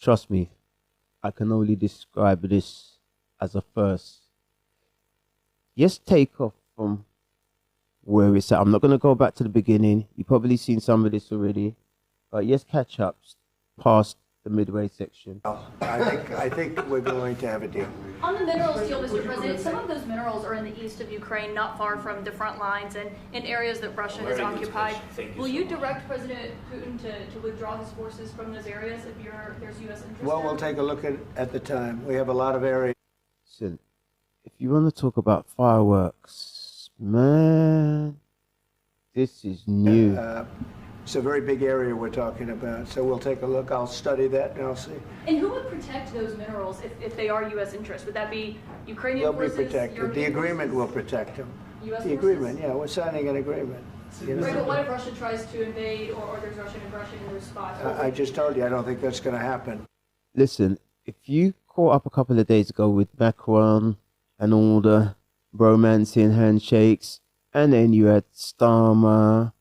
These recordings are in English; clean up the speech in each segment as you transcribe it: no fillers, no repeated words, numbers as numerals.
Trust me, I can only describe this as a first. Yes, take off from where it's at. I'm not going to go back to the beginning. You've probably seen some of this already. But yes, catch up past the midway section. I think we're going to have a deal. On the minerals deal, Mr. President, some of those minerals are in the east of Ukraine, not far from the front lines and in areas that Russia has occupied. Will you direct President Putin to withdraw his forces from those areas if there's U.S. interest? Well, we'll take a look at the time. We have a lot of areas. Listen, if you want to talk about fireworks, man, this is new. It's a very big area we're talking about, so we'll take a look. I'll study that and I'll see. And who would protect those minerals if they are U.S. interests? Would that be Ukrainian They'll forces? be protected. European The agreement forces? will protect them. U.S. The forces? agreement, yeah, we're signing an agreement. You know? Right, but what if Russia tries to invade or there's Russian aggression in those spots? I just told you, I don't think that's going to happen. Listen, if you caught up a couple of days ago with Macron and all the romancing handshakes, and then you had Starmer,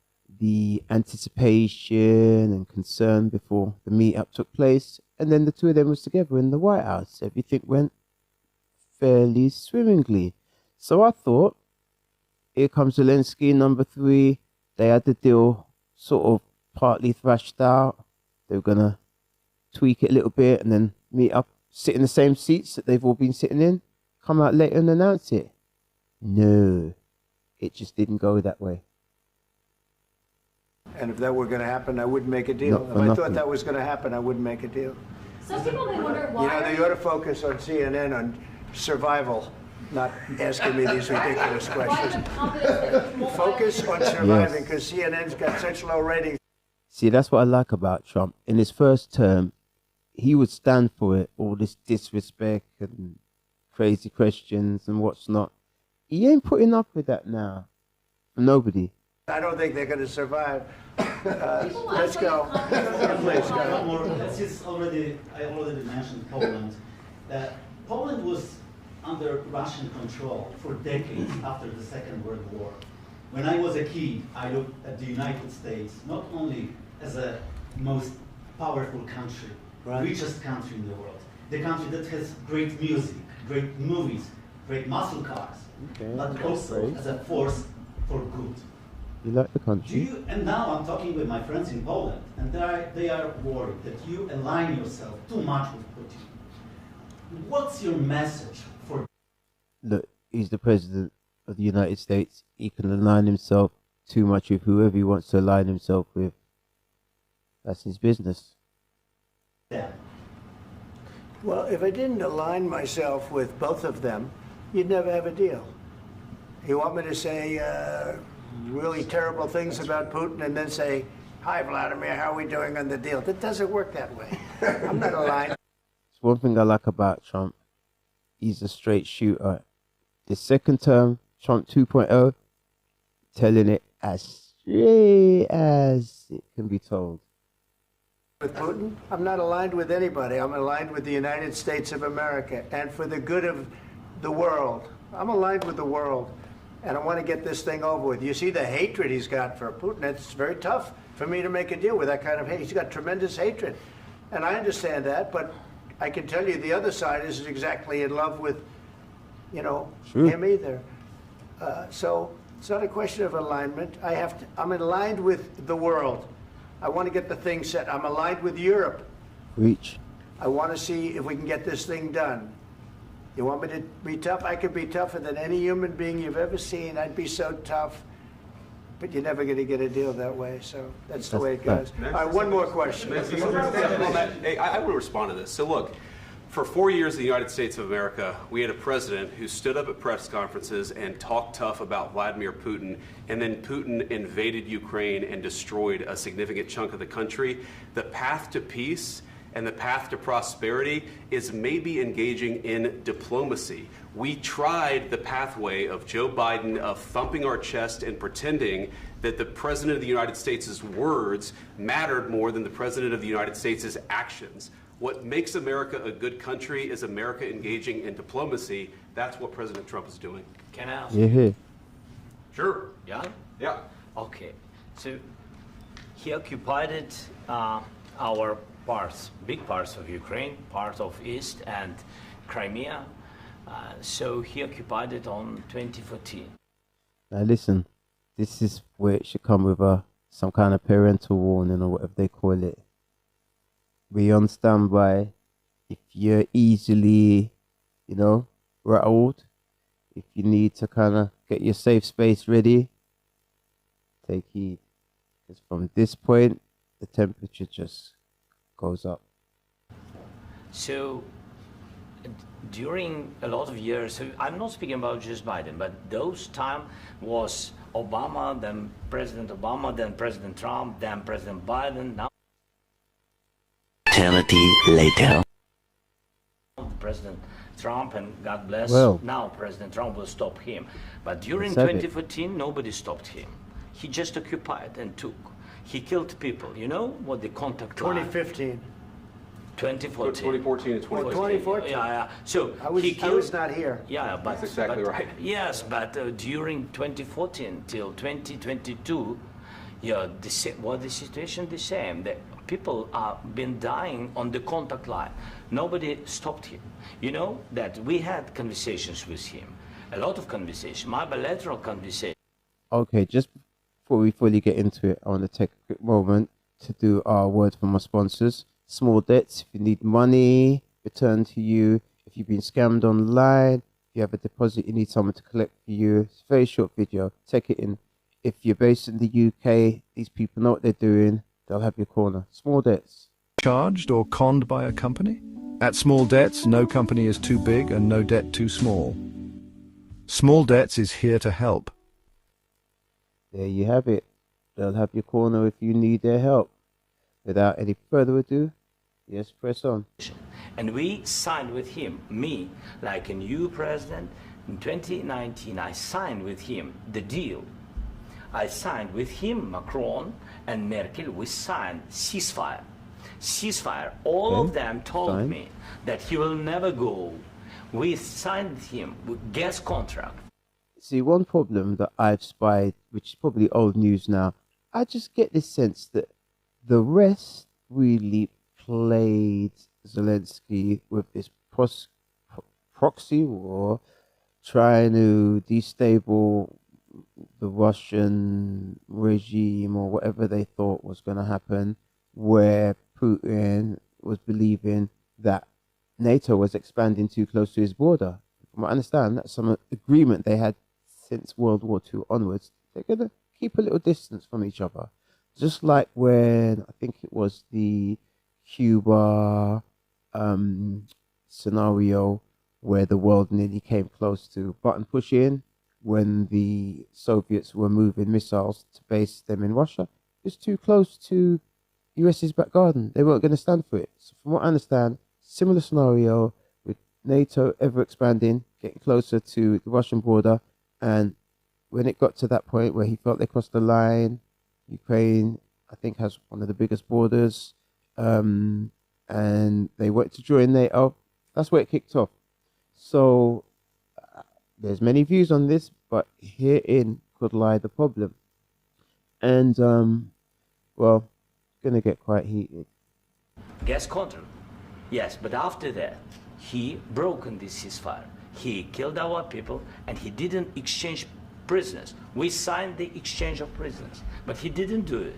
the anticipation and concern before the meetup took place, and then the two of them was together in the White House. Everything went fairly swimmingly. So I thought, here comes Zelensky, number 3. They had the deal sort of partly thrashed out. They were going to tweak it a little bit and then meet up, sit in the same seats that they've all been sitting in, come out later and announce it. No, it just didn't go that way. And if that were going to happen, I wouldn't make a deal. If I thought that was going to happen, I wouldn't make a deal. Some people may wonder why. You know, they ought to focus on CNN on survival, not asking me these ridiculous questions. Focus on surviving, because CNN's got such low ratings. See, that's what I like about Trump. In his first term, he would stand for it, all this disrespect and crazy questions and what's not. He ain't putting up with that now. Nobody. I don't think they're going to survive. Let's go. Please go. I already mentioned Poland. Poland was under Russian control for decades after the Second World War. When I was a kid, I looked at the United States not only as a most powerful country, richest country in the world, the country that has great music, great movies, great muscle cars, but also as a force for good. You like the country? And now I'm talking with my friends in Poland, and they are worried that you align yourself too much with Putin. What's your message for? Look, he's the president of the United States. He can align himself too much with whoever he wants to align himself with. That's his business. Yeah. Well, if I didn't align myself with both of them, you'd never have a deal. You want me to say really terrible things about Putin and then say, "Hi, Vladimir, how are we doing on the deal?" That doesn't work that way. I'm not aligned. It's one thing I like about Trump. He's a straight shooter. The second term, Trump 2.0, telling it as straight as it can be told. With Putin, I'm not aligned with anybody. I'm aligned with the United States of America and for the good of the world. I'm aligned with the world, and I want to get this thing over with. You see the hatred he's got for Putin. It's very tough for me to make a deal with that kind of hate. He's got tremendous hatred, and I understand that, but I can tell you the other side isn't exactly in love with, you know, him either. So it's not a question of alignment. I'm aligned with the world. I want to get the thing set. I'm aligned with Europe. Reach. I want to see if we can get this thing done. You want me to be tough? I could be tougher than any human being you've ever seen. I'd be so tough. But you're never going to get a deal that way. So that's the way it goes. All right, one more question. Hey, I want to respond to this. So look, for 4 years in the United States of America, we had a president who stood up at press conferences and talked tough about Vladimir Putin, and then Putin invaded Ukraine and destroyed a significant chunk of the country. The path to peace and the path to prosperity is maybe engaging in diplomacy. We tried the pathway of Joe Biden of thumping our chest and pretending that the President of the United States' words mattered more than the President of the United States' actions. What makes America a good country is America engaging in diplomacy. That's what President Trump is doing. Can I ask? Yeah. Sure. Yeah? Yeah. Okay. So he occupied our big parts of Ukraine, part of East and Crimea. So he occupied it on 2014. Now listen, this is where it should come with some kind of parental warning or whatever they call it. Be on standby if you're easily, rattled. If you need to kind of get your safe space ready, take heed. Because from this point, the temperature just goes up. So during a lot of years, so I'm not speaking about just Biden, but those time was Obama, then President Trump, then President Biden, now eternity later. President Trump, and God bless, Well, now President Trump will stop him. But during let's have it. 2014, nobody stopped him. He just occupied and took. He killed people. You know what the contact line? 2015. 2014. 2014 and 2015. 2014. Yeah. So I was not here. Yeah, but That's exactly right. Yes, but during 2014 till 2022, the situation the same. The people have been dying on the contact line. Nobody stopped him. You know that we had conversations with him, a lot of conversations, my bilateral conversations. Okay, just before we fully get into it, I want to take a quick moment to do our word from our sponsors. Small debts, if you need money returned to you, if you've been scammed online, if you have a deposit you need someone to collect for you. It's a very short video. Take it in. If you're based in the UK, these people know what they're doing. They'll have your corner. Small debts. Charged or conned by a company? At Small Debts, no company is too big and no debt too small. Small Debts is here to help. There you have it. They'll have your corner if you need their help. Without any further ado, yes, press on. And we signed with him, me, like a new president. In 2019, I signed with him the deal. I signed with him, Macron and Merkel, we signed ceasefire. Ceasefire. All of them told me that he will never go. We signed him with gas contract. See, one problem that I've spied, which is probably old news now, I just get this sense that the rest really played Zelensky with this proxy war, trying to destabilize the Russian regime or whatever they thought was going to happen, where Putin was believing that NATO was expanding too close to his border. From what I understand, that's some agreement they had since World War II onwards. They're going to keep a little distance from each other. Just like when, I think it was the Cuba scenario where the world nearly came close to button pushing when the Soviets were moving missiles to base them in Russia. It was too close to US's back garden. They weren't going to stand for it. So from what I understand, similar scenario with NATO ever expanding, getting closer to the Russian border, and when it got to that point where he felt they crossed the line, Ukraine, I think, has one of the biggest borders, and they went to join NATO. That's where it kicked off. So there's many views on this, but herein could lie the problem. And, well, it's going to get quite heated. Gas contract, yes, but after that, he broken this ceasefire. He killed our people, and he didn't exchange prisoners. We signed the exchange of prisoners, but he didn't do it.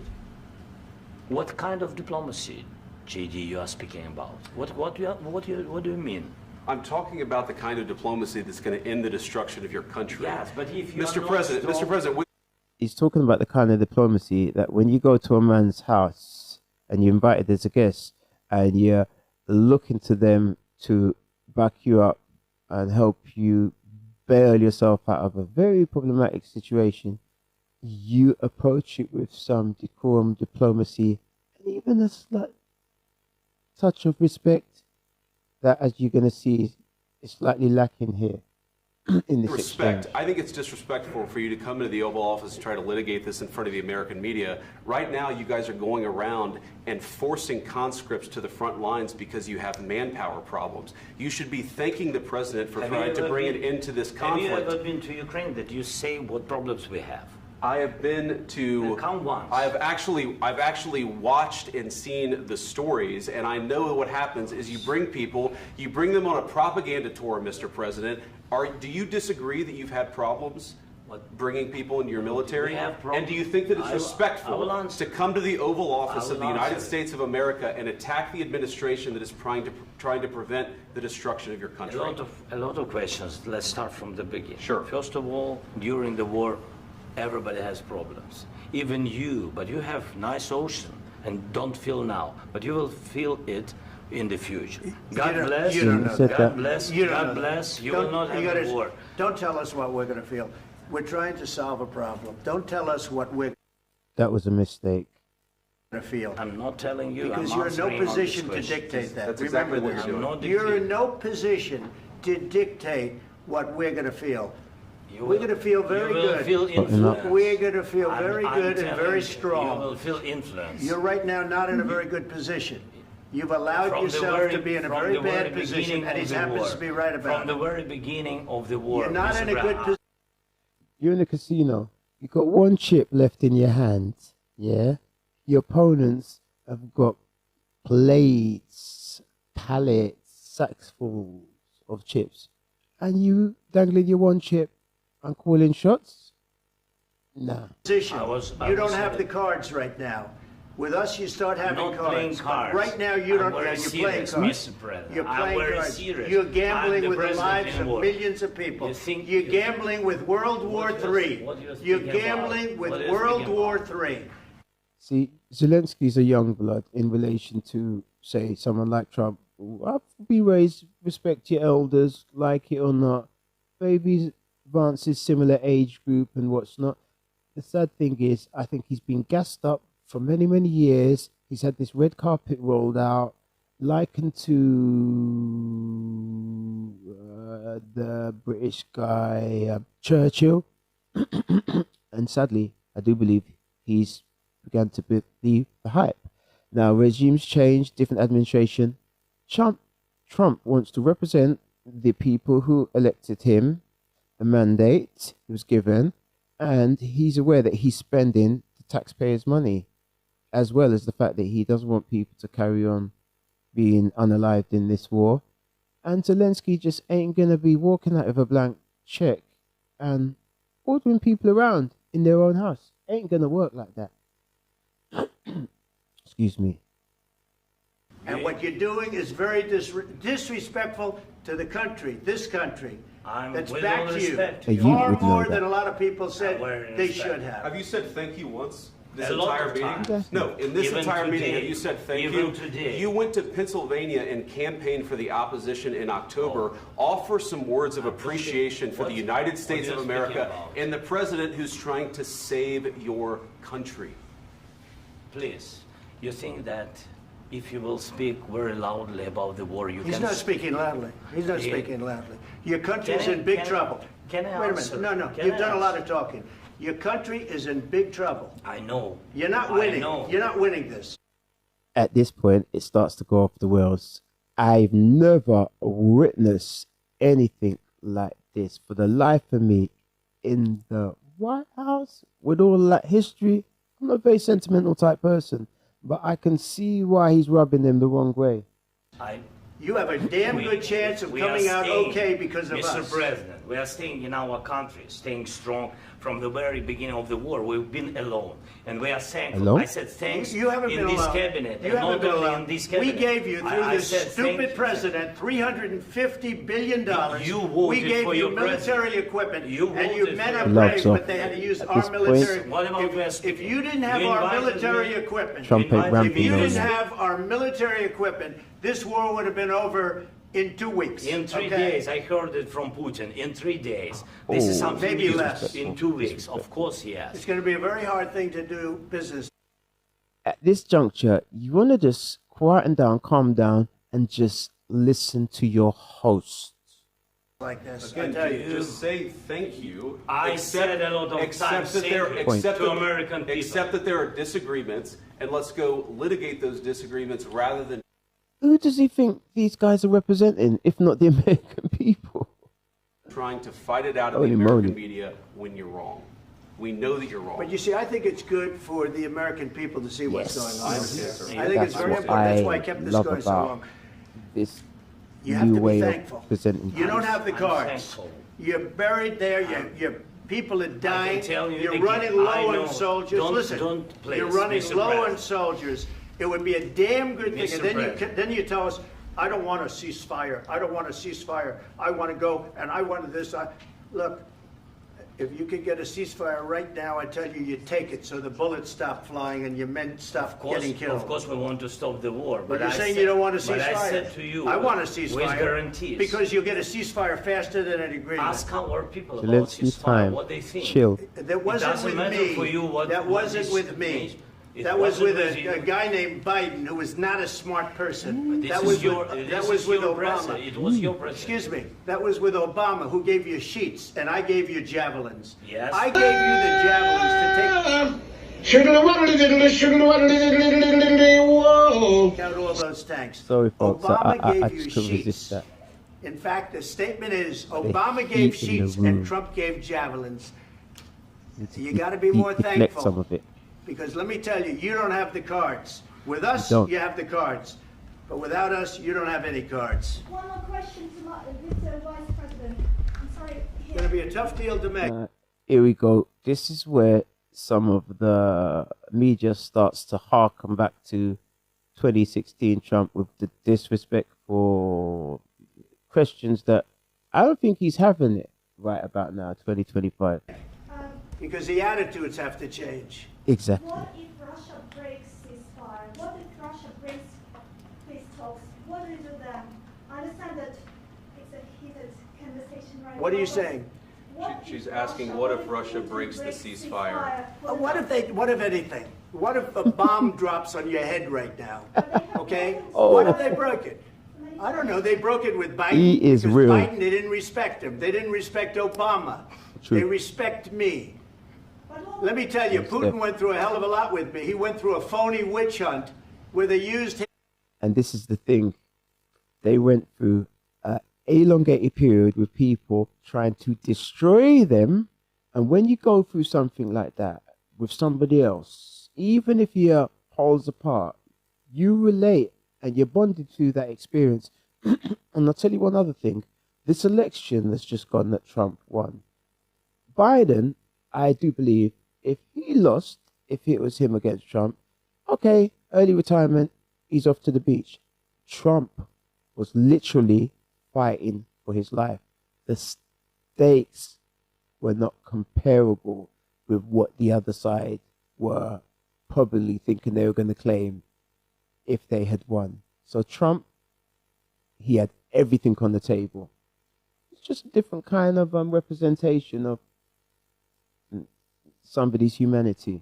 What kind of diplomacy, JD, you are speaking about? What do you mean? I'm talking about the kind of diplomacy that's going to end the destruction of your country. Yes, but if you Mr. President, he's talking about the kind of diplomacy that when you go to a man's house and you're invited as a guest and you're looking to them to back you up and help you bail yourself out of a very problematic situation, you approach it with some decorum, diplomacy, and even a slight touch of respect that, as you're going to see, is slightly lacking here in this respect. exchange. I think it's disrespectful for you to come into the Oval Office and try to litigate this in front of the American media. Right now, you guys are going around and forcing conscripts to the front lines because you have manpower problems. You should be thanking the president for trying to bring an end to this conflict. Have you ever been to Ukraine that you say what problems we have? I have been to. Come once. I've actually watched and seen the stories, and I know what happens is you bring them on a propaganda tour, Mr. President. Do you disagree that you've had problems bringing people into your military? And do you think that it's respectful to come to the Oval Office of the United States of America and attack the administration that is trying to prevent the destruction of your country? A lot of questions. Let's start from the beginning. Sure. First of all, during the war, everybody has problems. Even you, but you have nice ocean and don't feel now, but you will feel it in the future. God bless. You don't know that. God bless. God bless. You will not have a war. Don't tell us what we're going to feel. We're trying to solve a problem. Don't tell us what we're That was a mistake. going to feel. I'm not telling you. Because I'm you're in no answering on position this to question. dictate that. That's Remember exactly what this. you're doing. You're in no position to dictate what we're going to feel. We're going to feel very You will good. feel influence. We're going to feel very I'm good and telling very you, strong. You will feel influence. You're right now not in a very good position. You've allowed From the yourself very- to be in a from very the bad very position, beginning and he of the happens war. to be right about From it. the very beginning of the war. You're not Mr. in a good Brown. position. You're in a casino. You got one chip left in your hand. Yeah. Your opponents have got plates, pallets, sacks full of chips, and you dangling your one chip and calling shots. Nah. Position. I You don't was, have the cards right now. With us, you start having not cards. playing But cards. right now, you I'm don't. very You're playing serious, cards. Mr. President. You're I'm playing very cards. serious. You're I'm gambling the with the president lives in of war. millions of people. You think You're you- gambling with World War III. what you're You're speaking gambling about? with What are you World speaking War about? III. See, Zelensky's a young blood in relation to, say, someone like Trump. I'll be raised, respect your elders, like it or not. Babies advances similar age group and what's not. The sad thing is, I think he's been gassed up for many, many years. He's had this red carpet rolled out, likened to the British guy Churchill. And sadly, I do believe he's began to believe the hype. Now, regimes change, different administration. Trump wants to represent the people who elected him, the mandate he was given, and he's aware that he's spending the taxpayers' money, as well as the fact that he doesn't want people to carry on being unalived in this war. And Zelensky just ain't going to be walking out with a blank check and ordering people around in their own house. Ain't going to work like that. Excuse me. And what you're doing is very disrespectful to the country, this country, that's with back all to you. respect to you. Far would know more that. than a lot of people said We're they respect. should have. Have you said thank you once? This A lot entire of meeting? times. No, in this Even entire meeting, today. have you said thank Even you? today. You went to Pennsylvania and campaigned for the opposition in October. Offer some words of appreciation for the United States of you're America speaking about? and the president who's trying to save your country. Please, you think that if you will speak very loudly about the war, you He's can... not speaking loudly. He's not Yeah. speaking loudly. Your country's Can I- in big can I- trouble. can I Wait a answer? minute. No, Can you've I done a lot answer? of talking. Your country is in big trouble. I know. You're not I winning. know. You're not winning this. At this point, it starts to go off the rails. I've never witnessed anything like this for the life of me in the White House with all that history. I'm not a very sentimental type person, but I can see why he's rubbing them the wrong way. You have a damn good chance of we are coming out staying, okay because of Mr. us. President, we are staying in our country, staying strong from the very beginning of the war. We've been alone, and we are thankful. Alone? I said thanks You haven't in been this alone. cabinet, You and haven't not been only alone. in this We cabinet. gave you, through I this said thank stupid you. president, $350 billion. You voted we gave for you your military president. equipment. You and you voted men for are your Loves brave, off. but they had to use At our this point- military. What about If you didn't have You our invited military me. equipment, Trump ain't If ramping if you no didn't more. have our military equipment, this war would have been over in 2 weeks. In 3 okay? days, I heard it from Putin. In 3 days, this is Oh. something Maybe new. less. In 2 weeks, of course, yes. It's going to be a very hard thing to do business. At this juncture, you want to just quieten down, calm down, and just listen to your host. Like this. I Again, tell you. just say thank you. I said a lot of accept times that there, thank you accept to that- American people. Accept that there are disagreements, and let's go litigate those disagreements rather than Who does he think these guys are representing, if not the American people? trying to fight it out in the Holy American moly. media when you're wrong. We know that you're wrong. But you see, I think it's good for the American people to see what's going on. I understand, sir. I think it's very important. That's why I kept this going so long. This You have new to be way thankful. of presenting. You don't have the I'm cards. thankful. You're buried there. Your people are dying. tell you You're again, running I low know. on soldiers. Don't- Listen, don't please, you're running Mr. low on President. soldiers. It would be a damn good thing. Mr. And then President. then you tell us, I don't want a ceasefire. I don't want a ceasefire. I want to go and I want this. Look, if you could get a ceasefire right now, I tell you, you take it so the bullets stop flying and your men stop getting killed. Of course, we want to stop the war. But you're I saying said- you don't want a ceasefire. But I said to you, I want a ceasefire. with guarantees. Because you'll get a ceasefire faster than an agreement. Ask our people about Zelensky's ceasefire, time. what they think. Chill. That wasn't doesn't with matter me. for you what- That what wasn't is- with me. It That was wasn't with with a you. guy named Biden, who was not a smart person. This That is was your, with, this that was is with your Obama. president. It was your president. Excuse me. That was with Obama, who gave you sheets, and I gave you javelins. Yes. I gave you the javelins to take out all those tanks. Sorry, folks. Obama I gave just you couldn't resist sheets. that. In fact, the statement is The Obama heat gave in the sheets room. and Trump gave javelins. You got to be De- more deflect thankful. some of it. Because let me tell you, you don't have the cards. With us, don't. you have the cards. But without us, you don't have any cards. One more question to Mr. Vice President. I'm sorry. It's going to be a tough deal to make. Here we go. This is where some of the media starts to harken back to 2016 Trump with the disrespectful questions that I don't think he's having it right about now, 2025. Because the attitudes have to change. Exactly. What if Russia breaks ceasefire? What if Russia breaks peace talks? What do we do then? I understand that it's a heated conversation right now. What are you but saying? what She's if asking, what if Russia breaks the ceasefire? What if anything? What if a bomb drops on your head right now? Okay? Oh. What if they broke it? I don't know. They broke it with Biden. He is because real. Biden, they didn't respect him. They didn't respect Obama. True. They respect me. Let me tell you, Putin went through a hell of a lot with me. He went through a phony witch hunt where they used him. And this is the thing. They went through an elongated period with people trying to destroy them. And when you go through something like that with somebody else, even if you're poles apart, you relate and you're bonded to that experience. And I'll tell you one other thing. This election that's just gone that Trump won, Biden, I do believe, if he lost, if it was him against Trump, okay, early retirement, he's off to the beach. Trump was literally fighting for his life. The stakes were not comparable with what the other side were probably thinking they were going to claim if they had won. So Trump, he had everything on the table. It's just a different kind of representation of somebody's humanity.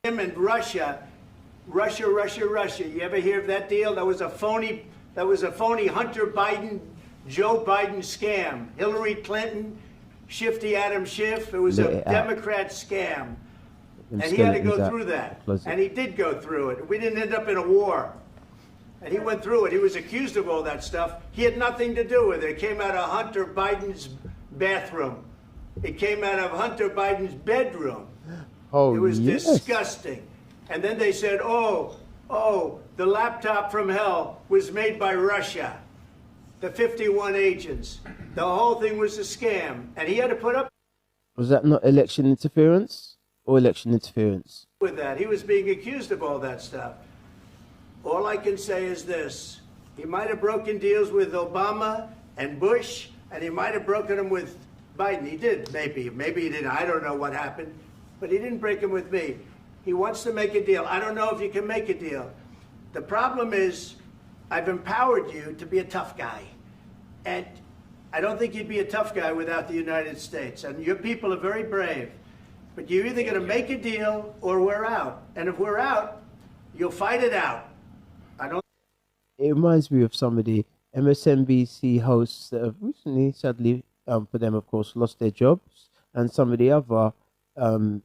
Him and Russia. You ever hear of that deal? That was a phony Hunter Biden, Joe Biden scam. Hillary Clinton, Shifty Adam Schiff. It was a Democrat scam. And he had to go through that. And he did go through it. We didn't end up in a war. And he went through it. He was accused of all that stuff. He had nothing to do with it. It came out of Hunter Biden's bathroom. It came out of Hunter Biden's bedroom. Oh, it was yes. disgusting. And then they said, oh, the laptop from hell was made by Russia. The 51 agents. The whole thing was a scam. And he had to put up Was that not election interference or election interference? with that. He was being accused of all that stuff. All I can say is this. He might have broken deals with Obama and Bush, and he might have broken them with Biden. He did, maybe. Maybe he didn't. I don't know what happened. But he didn't break them with me. He wants to make a deal. I don't know if you can make a deal. The problem is, I've empowered you to be a tough guy. And I don't think you'd be a tough guy without the United States. And your people are very brave. But you're either going to make a deal or we're out. And if we're out, you'll fight it out. It reminds me of some of the MSNBC hosts that have recently, sadly, for them, of course, lost their jobs, and some of the other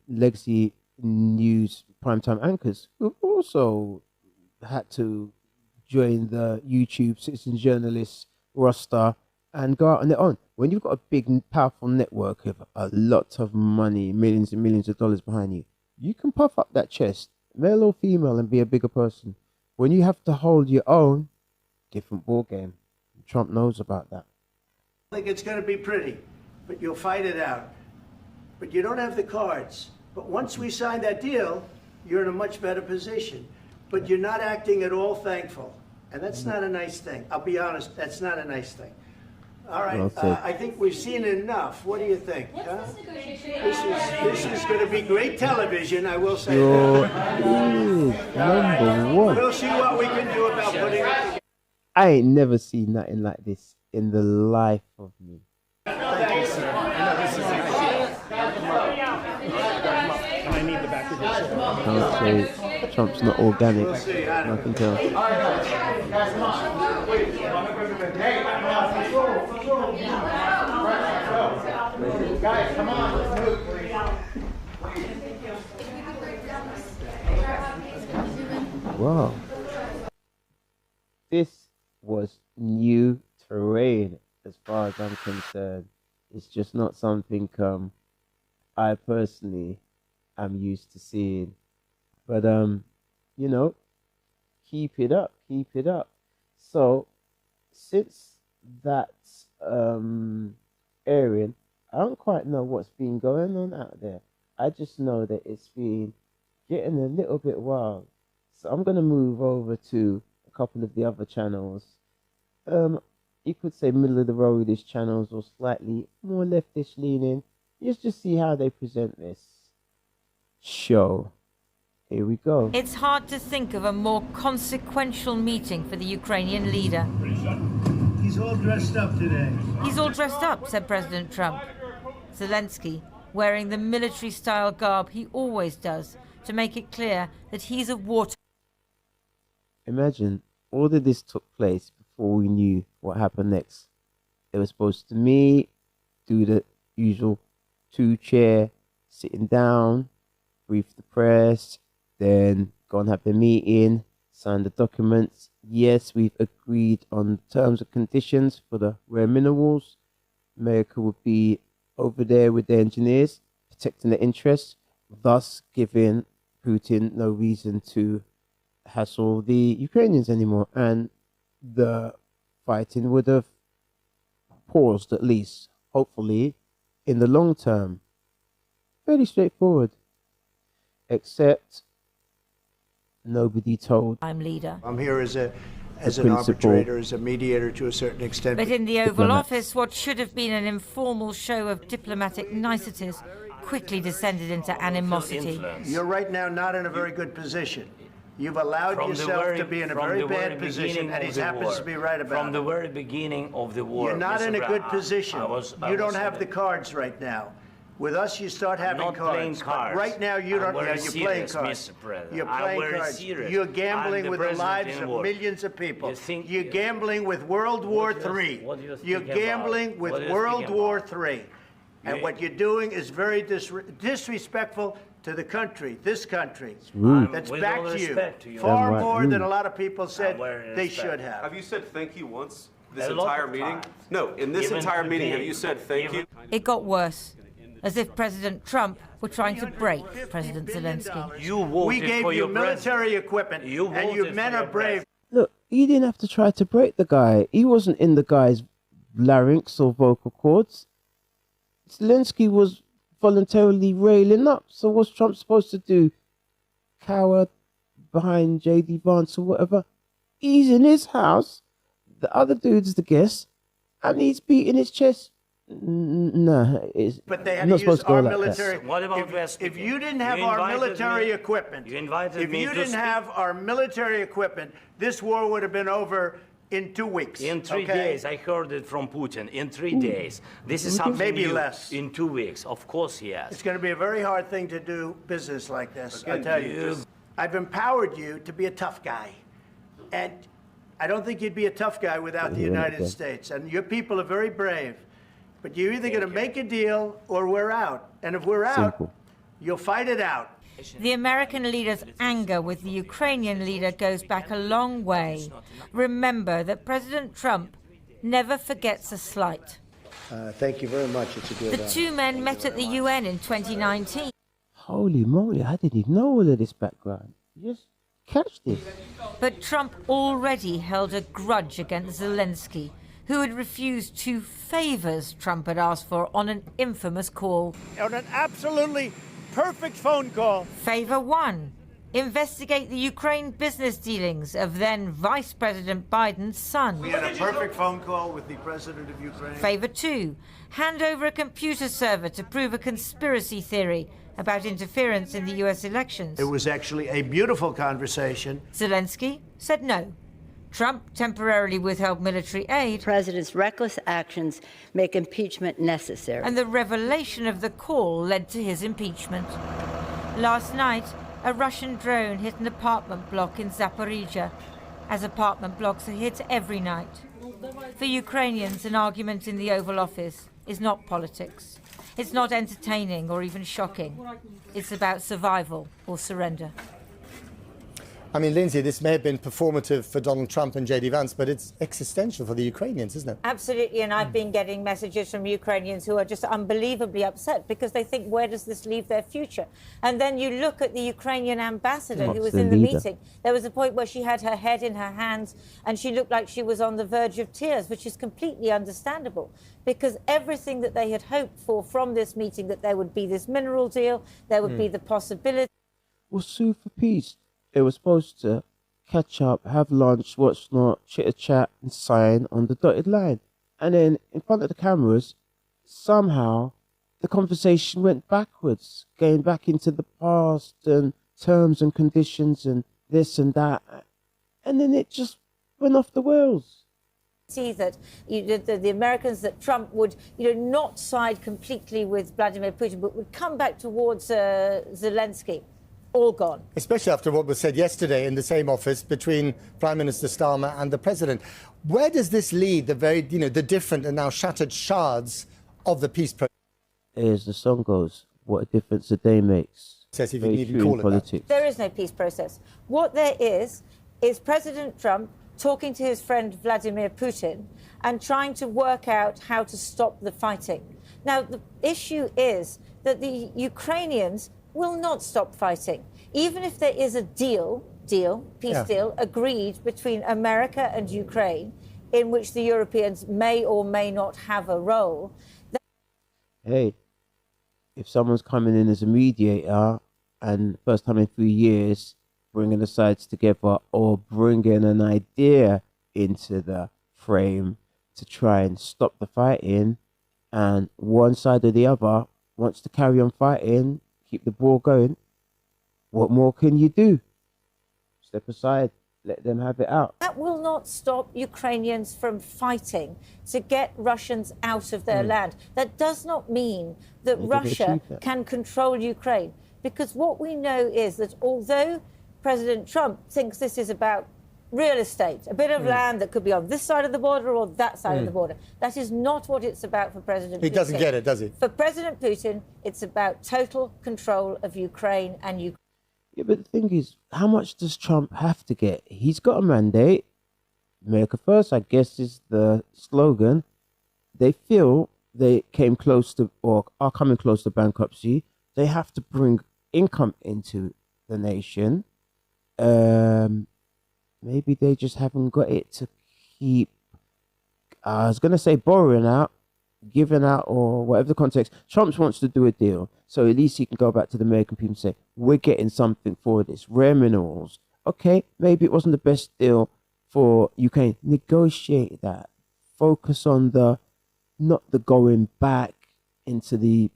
legacy news primetime anchors who've also had to join the YouTube citizen journalists roster and go out on their own. When you've got a big, powerful network of a lot of money, millions and millions of dollars behind you, you can puff up that chest, male or female, and be a bigger person. When you have to hold your own, different ball game. Trump knows about that. I think it's going to be pretty, but you'll fight it out. But you don't have the cards. But once we sign that deal, you're in a much better position. But you're not acting at all thankful. And that's not a nice thing. I'll be honest, that's not a nice thing. All right, I think we've seen enough. What do you think? Huh? This is going to be great television, I will say that. Number one. We'll see what we can do about putting it together. I ain't never seen nothing like this in the life of me. I need the back of this. Can't say Trump's not organic. Nothing else. Guys, come on, let's move, please. Wow. This was new terrain as far as I'm concerned. It's just not something I personally am used to seeing. But you know, keep it up, keep it up. So since that's airing, I don't quite know what's been going on out there. I just know that it's been getting a little bit wild. So I'm gonna move over to a couple of the other channels. You could say middle of the roadish channels or slightly more leftish leaning. Just see how they present this show. Here we go. It's hard to think of a more consequential meeting for the Ukrainian leader. He's all dressed up today. He's all dressed up, said President Trump. Zelensky, wearing the military-style garb he always does, to make it clear that he's a wartime. Imagine all of this took place before we knew what happened next. They were supposed to meet, do the usual two-chair, sitting down, brief the press, then go and have the meeting, sign the documents. Yes, we've agreed on terms and conditions for the rare minerals. America would be over there with the engineers, protecting their interests, thus giving Putin no reason to hassle the Ukrainians anymore. And the fighting would have paused, at least, hopefully, in the long term. Fairly straightforward. Except nobody told. I'm leader. I'm here as an arbitrator, as a mediator to a certain extent. But in the Oval Office, what should have been an informal show of diplomatic niceties quickly descended into animosity. You're right now not in a very good position. You've allowed yourself to be in a very bad position, and he happens to be right about it. From the very beginning of the war. You're not in a good position. You don't have the cards right now. With us, you start having cards. But right now, you don't. You're playing cards. You're playing cards. You're gambling with the lives of millions of people. You're gambling with World War III. You're gambling with World War III. And what you're doing is very disrespectful to the country, this country, that's back to you, far more than a lot of people said they should have. Have you said thank you once this entire meeting? No, in this entire meeting, have you said thank you? It got worse, as if President Trump were trying to break President Zelensky. We gave you military equipment, and you men are brave. Look, he didn't have to try to break the guy. He wasn't in the guy's larynx or vocal cords. Zelensky was voluntarily railing up. So what's Trump supposed to do? Cower behind J.D. Vance or whatever? He's in his house. The other dude's the guest, and he's beating his chest. No, but they had to use our military. If you didn't have our military equipment, our military equipment, this war would have been over in 2 weeks. In 3 days, I heard it from Putin. In 3 days. This is something maybe new. Less. In 2 weeks, of course he has. It's going to be a very hard thing to do business like this, I tell you. I've empowered you to be a tough guy. And I don't think you'd be a tough guy without the United States. And your people are very brave. But you're either going to make a deal or we're out. And if we're out, you'll fight it out. The American leader's anger with the Ukrainian leader goes back a long way. Remember that President Trump never forgets a slight. Thank you very much. It's a good The two men met at the UN in 2019. Holy moly, I didn't even know all of this background. You just catch this. But Trump already held a grudge against Zelensky, who had refused 2 favors Trump had asked for on an infamous call. On an absolutely perfect phone call. Favor 1. Investigate the Ukraine business dealings of then Vice President Biden's son. We had a perfect phone call with the president of Ukraine. Favor 2. Hand over a computer server to prove a conspiracy theory about interference in the US elections. It was actually a beautiful conversation. Zelensky said no. Trump temporarily withheld military aid. The president's reckless actions make impeachment necessary. And the revelation of the call led to his impeachment. Last night, a Russian drone hit an apartment block in Zaporizhia, as apartment blocks are hit every night. For Ukrainians, an argument in the Oval Office is not politics. It's not entertaining or even shocking. It's about survival or surrender. I mean, Lindsay, this may have been performative for Donald Trump and J.D. Vance, but it's existential for the Ukrainians, isn't it? Absolutely, and I've been getting messages from Ukrainians who are just unbelievably upset because they think, where does this leave their future? And then you look at the Ukrainian ambassador who was in the meeting. There was a point where she had her head in her hands and she looked like she was on the verge of tears, which is completely understandable because everything that they had hoped for from this meeting, that there would be this mineral deal, there would be the possibility. We'll sue for peace. They were supposed to catch up, have lunch, what's not, chit-a-chat and sign on the dotted line. And then in front of the cameras, somehow the conversation went backwards, going back into the past and terms and conditions and this and that. And then it just went off the rails. See that the Americans, that Trump would not side completely with Vladimir Putin, but would come back towards Zelensky. All gone. Especially after what was said yesterday in the same office between Prime Minister Starmer and the President. Where does this lead the very, the different and now shattered shards of the peace process? As the song goes, what a difference a day makes. Says if you can even call it politics. There is no peace process. What there is President Trump talking to his friend Vladimir Putin and trying to work out how to stop the fighting. Now, the issue is that the Ukrainians will not stop fighting. Even if there is a peace deal, agreed between America and Ukraine, in which the Europeans may or may not have a role. Hey, if someone's coming in as a mediator and first time in 3 years, bringing the sides together or bringing an idea into the frame to try and stop the fighting, and one side or the other wants to carry on fighting, keep the ball going, what more can you do? Step aside, let them have it out. That will not stop Ukrainians from fighting to get Russians out of their land. That does not mean that Russia can control Ukraine, because what we know is that although President Trump thinks this is about real estate, a bit of land that could be on this side of the border or that side of the border. That is not what it's about for President Putin. He doesn't get it, does he? For President Putin, it's about total control of Ukraine and Ukraine. Yeah, but the thing is, how much does Trump have to get? He's got a mandate. America First, I guess, is the slogan. They feel they came close to, or are coming close to bankruptcy. They have to bring income into the nation. Maybe they just haven't got it to keep, I was going to say borrowing out, giving out, or whatever the context. Trump wants to do a deal, so at least he can go back to the American people and say, we're getting something for this. Rare minerals. Okay, maybe it wasn't the best deal for Ukraine. Negotiate that. Focus on not the going back into the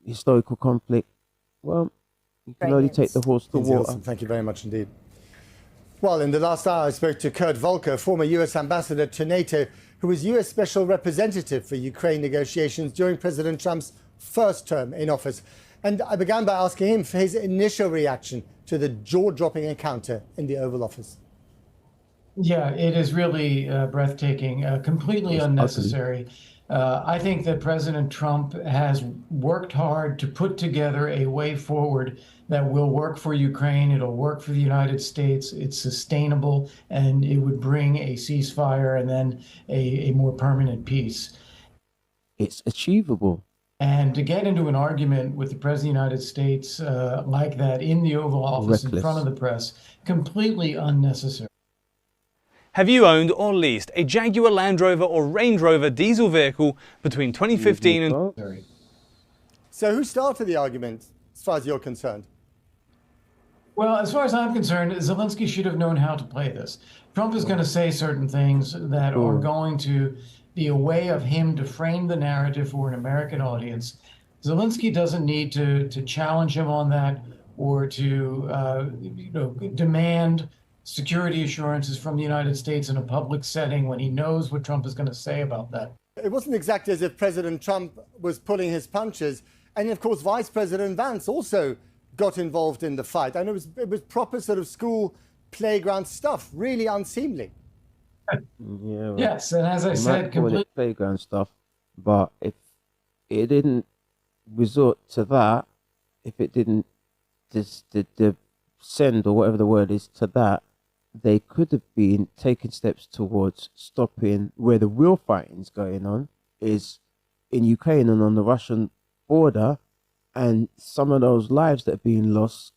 historical conflict. Well, you can only take the horse to water. Thank you very much indeed. Well, in the last hour, I spoke to Kurt Volker, former US ambassador to NATO, who was US special representative for Ukraine negotiations during President Trump's first term in office. And I began by asking him for his initial reaction to the jaw-dropping encounter in the Oval Office. Yeah, it is really breathtaking, completely unnecessary. I think that President Trump has worked hard to put together a way forward that will work for Ukraine. It'll work for the United States. It's sustainable, and it would bring a ceasefire and then a more permanent peace. It's achievable. And to get into an argument with the President of the United States like that in the Oval Office in front of the press, completely unnecessary. Have you owned or leased a Jaguar Land Rover or Range Rover diesel vehicle between 2015 and... So who started the argument, as far as you're concerned? Well, as far as I'm concerned, Zelensky should have known how to play this. Trump is going to say certain things that are going to be a way of him to frame the narrative for an American audience. Zelensky doesn't need to challenge him on that or to demand security assurances from the United States in a public setting when he knows what Trump is going to say about that. It wasn't exactly as if President Trump was pulling his punches. And of course, Vice President Vance also got involved in the fight. And it was proper sort of school playground stuff, really unseemly. Yeah, yes, and as I said, completely playground stuff. But if it didn't resort to that, if it didn't descend or whatever the word is to that, they could have been taking steps towards stopping where the real fighting's going on is in Ukraine and on the Russian border, and some of those lives that are being lost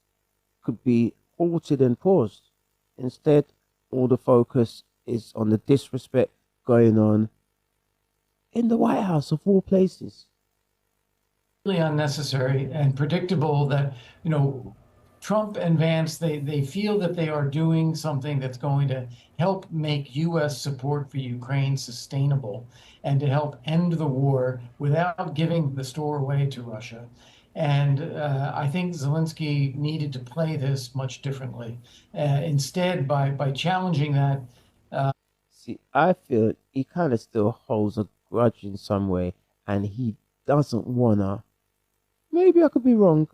could be halted and paused. Instead, all the focus is on the disrespect going on in the White House of all places. Really unnecessary and predictable that, Trump and Vance, they feel that they are doing something that's going to help make U.S. support for Ukraine sustainable and to help end the war without giving the store away to Russia. And I think Zelensky needed to play this much differently. Instead, by challenging that. See, I feel he kind of still holds a grudge in some way, and he doesn't wanna. Maybe I could be wrong.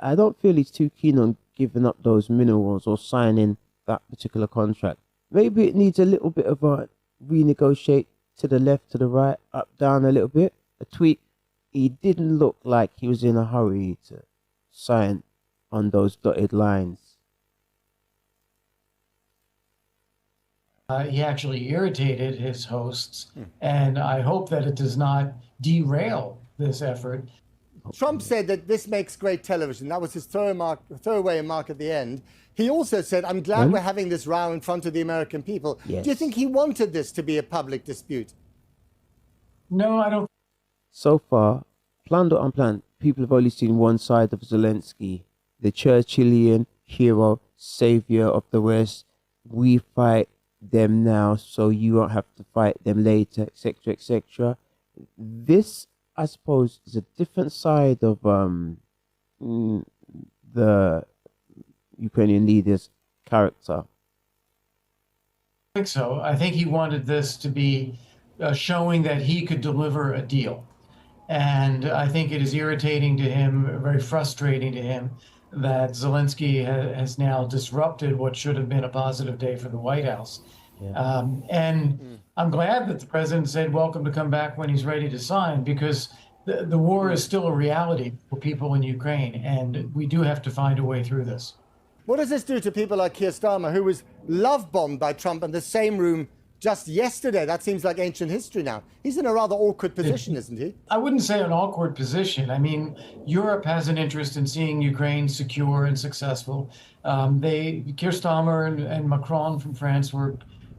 I don't feel he's too keen on giving up those minerals or signing that particular contract. Maybe it needs a little bit of a renegotiate to the left, to the right, up, down a little bit, a tweak. He didn't look like he was in a hurry to sign on those dotted lines. He actually irritated his hosts, and I hope that it does not derail this effort. Trump said that this makes great television. That was his throwaway remark at the end. He also said, I'm glad we're having this row in front of the American people. Yes. Do you think he wanted this to be a public dispute? No, I don't. So far, planned or unplanned, people have only seen one side of Zelensky, the Churchillian hero, savior of the West. We fight them now, so you won't have to fight them later, etc., etc. This, I suppose, is a different side of the Ukrainian leader's character. I think so. I think he wanted this to be showing that he could deliver a deal. And I think it is irritating to him, very frustrating to him, that Zelensky has now disrupted what should have been a positive day for the White House. Yeah. I'm glad that the president said, welcome to come back when he's ready to sign, because the war is still a reality for people in Ukraine, and we do have to find a way through this. What does this do to people like Keir Starmer, who was love-bombed by Trump in the same room just yesterday? That seems like ancient history now. He's in a rather awkward position, isn't he? I wouldn't say an awkward position. I mean, Europe has an interest in seeing Ukraine secure and successful. Keir Starmer and Macron from France were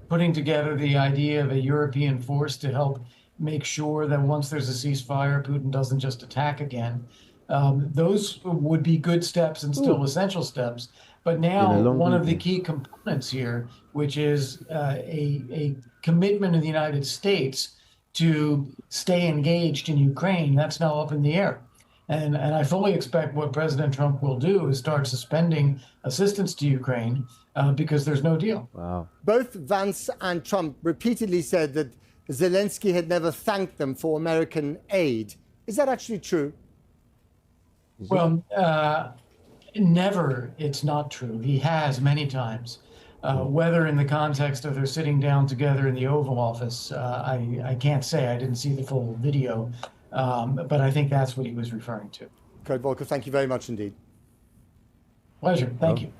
putting together the idea of a European force to help make sure that once there's a ceasefire, Putin doesn't just attack again. Those would be good steps and still essential steps. But now one of the key components here, which is a commitment of the United States to stay engaged in Ukraine, that's now up in the air. And I fully expect what President Trump will do is start suspending assistance to Ukraine because there's no deal. Wow. Both Vance and Trump repeatedly said that Zelensky had never thanked them for American aid. Is that actually true? Well, never. It's not true. He has many times. Whether in the context of they're sitting down together in the Oval Office, I can't say. I didn't see the full video, but I think that's what he was referring to. Kurt Volker, thank you very much indeed. Pleasure. Thank you.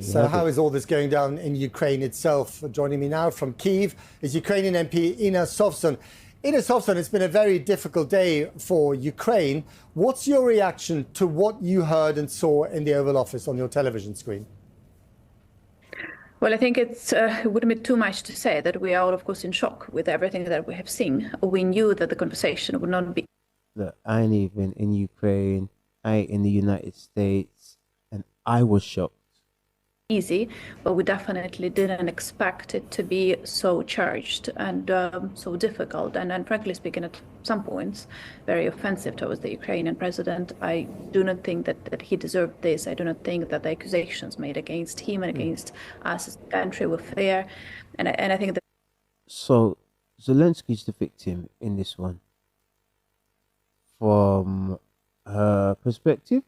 So how is all this going down in Ukraine itself? Joining me now from Kyiv is Ukrainian MP Inna Sovsun. Inna Sovsun, it's been a very difficult day for Ukraine. What's your reaction to what you heard and saw in the Oval Office on your television screen? Well, I think it wouldn't be too much to say that we are all, of course, in shock with everything that we have seen. We knew that the conversation would not be. Look, I ain't even in Ukraine, I ain't in the United States, and I was shocked. Easy, but we definitely didn't expect it to be so charged and so difficult, and frankly speaking, at some points, very offensive towards the Ukrainian president. I do not think that he deserved this. I do not think that the accusations made against him and against us as a country were fair, and I think that. So, Zelensky's the victim in this one. From her perspective,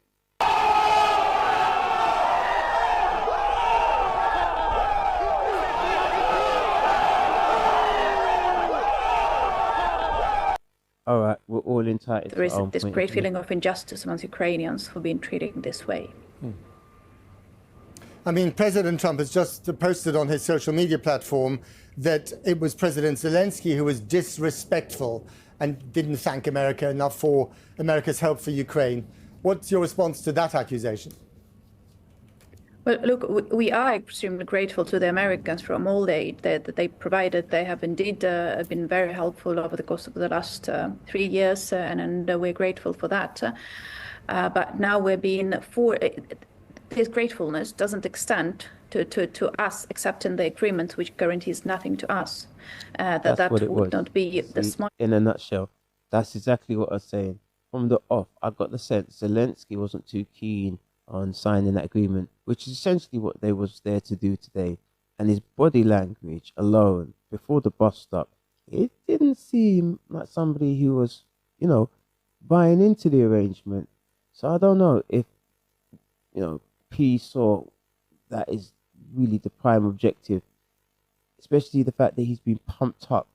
all right, we're all entitled. There is this great feeling of injustice amongst Ukrainians for being treated in this way. I mean, President Trump has just posted on his social media platform that it was President Zelensky who was disrespectful and didn't thank America enough for America's help for Ukraine. What's your response to that accusation? Well, look, we are extremely grateful to the Americans for all the aid that they provided. They have indeed been very helpful over the course of the last 3 years, and we're grateful for that. But now we're being this gratefulness doesn't extend to us accepting the agreement, which guarantees nothing to us. That would not be the smart. In a nutshell, that's exactly what I was saying. From the off, I got the sense Zelensky wasn't too keen on signing that agreement, which is essentially what they was there to do today. And his body language alone, before the bus stop, it didn't seem like somebody who was, buying into the arrangement. So I don't know if, peace or that is really the prime objective, especially the fact that he's been pumped up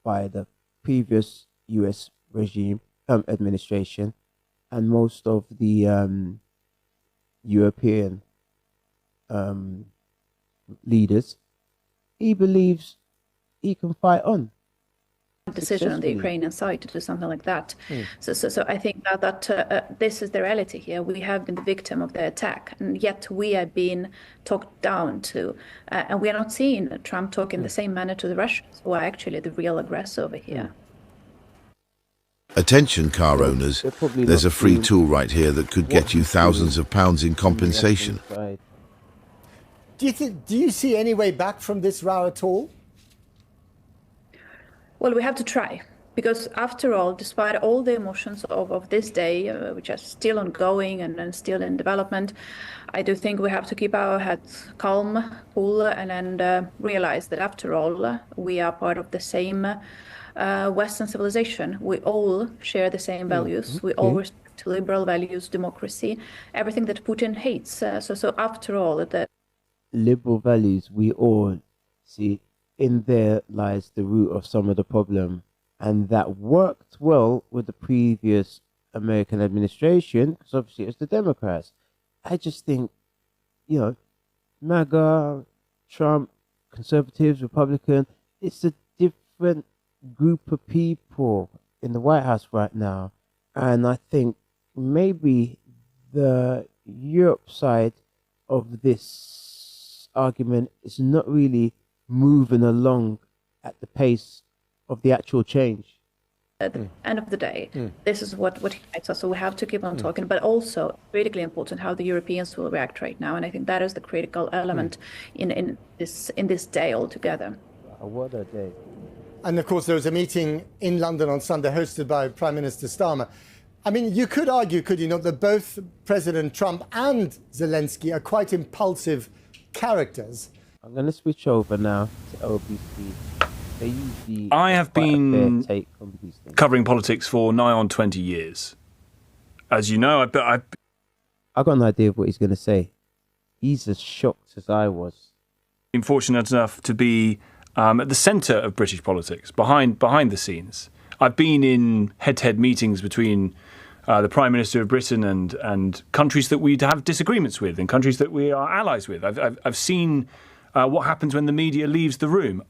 by the previous US regime, administration, and most of the European leaders. He believes he can fight on. Decision on the Ukrainian side to do something like that. So I think that this is the reality here. We have been the victim of the attack, and yet we are being talked down to, and we are not seeing Trump talk in the same manner to the Russians, who are actually the real aggressor over here. Attention car owners, there's a free tool right here that could get you thousands of pounds in compensation. Do you see any way back from this row at all? Well, we have to try, because after all, despite all the emotions of this day, which are still ongoing and still in development, I do think we have to keep our heads calm, cool, and realize that after all, we are part of the same Western civilization. We all share the same values. We all respect liberal values, democracy, everything that Putin hates. So after all, the liberal values, we all see. In there lies the root of some of the problem, and that worked well with the previous American administration, because obviously it was the Democrats. I just think, MAGA, Trump, conservatives, Republican, it's a different group of people in the White House right now, and I think maybe the Europe side of this argument is not really moving along at the pace of the actual change. At the end of the day, this is what unites us. So we have to keep on talking, but also critically important how the Europeans will react right now. And I think that is the critical element in this day altogether. What a day. And of course, there was a meeting in London on Sunday hosted by Prime Minister Starmer. I mean, you could argue, could you not, that both President Trump and Zelensky are quite impulsive characters. I'm going to switch over now to OBC. They usually I have been covering politics for nigh on 20 years. As you know, I got an idea of what he's going to say. He's as shocked as I was. been fortunate enough to be at the centre of British politics, behind the scenes. I've been in head-to-head meetings between the Prime Minister of Britain and countries that we have disagreements with and countries that we are allies with. I've seen what happens when the media leaves the room.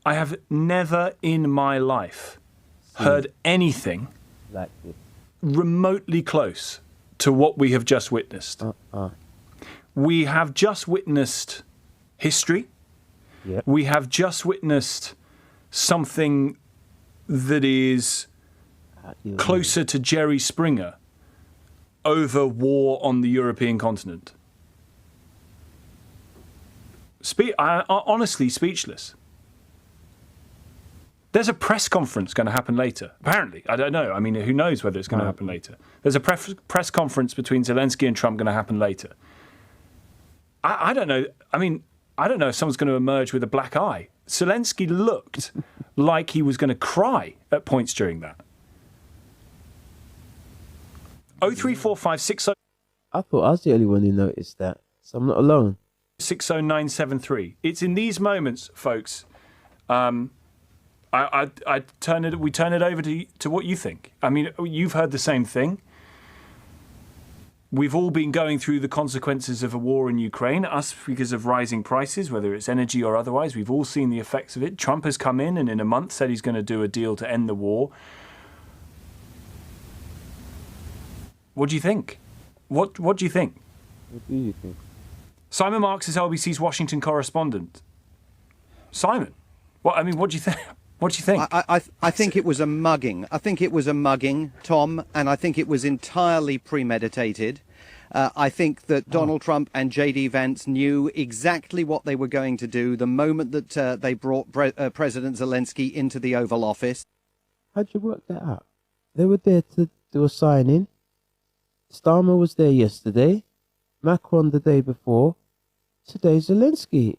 I have never in my life heard anything like this, remotely close to what we have just witnessed. We have just witnessed history. Yep. We have just witnessed something that is closer to Jerry Springer over war on the European continent. I'm honestly speechless. There's a press conference going to happen later. Apparently, I don't know. I mean, who knows whether it's going to happen later? There's a press conference between Zelensky and Trump going to happen later. I don't know. I mean, I don't know if someone's going to emerge with a black eye. Zelensky looked like he was going to cry at points during that. 03456. I thought I was the only one who noticed that, so I'm not alone. 60973. It's in these moments, folks. We turn it over to what you think. I mean, you've heard the same thing. We've all been going through the consequences of a war in Ukraine, us because of rising prices, whether it's energy or otherwise. We've all seen the effects of it. Trump has come in and in a month said he's going to do a deal to end the war. What do you think? What do you think? What do you think? Simon Marks is LBC's Washington correspondent. Simon, what do you think? What do you think? I think it was a mugging. I think it was a mugging, Tom, and I think it was entirely premeditated. I think that Donald Trump and J.D. Vance knew exactly what they were going to do the moment that they brought President Zelensky into the Oval Office. How'd you work that out? They were there to do a signing. Starmer was there yesterday. Macron the day before. Today, Zelensky.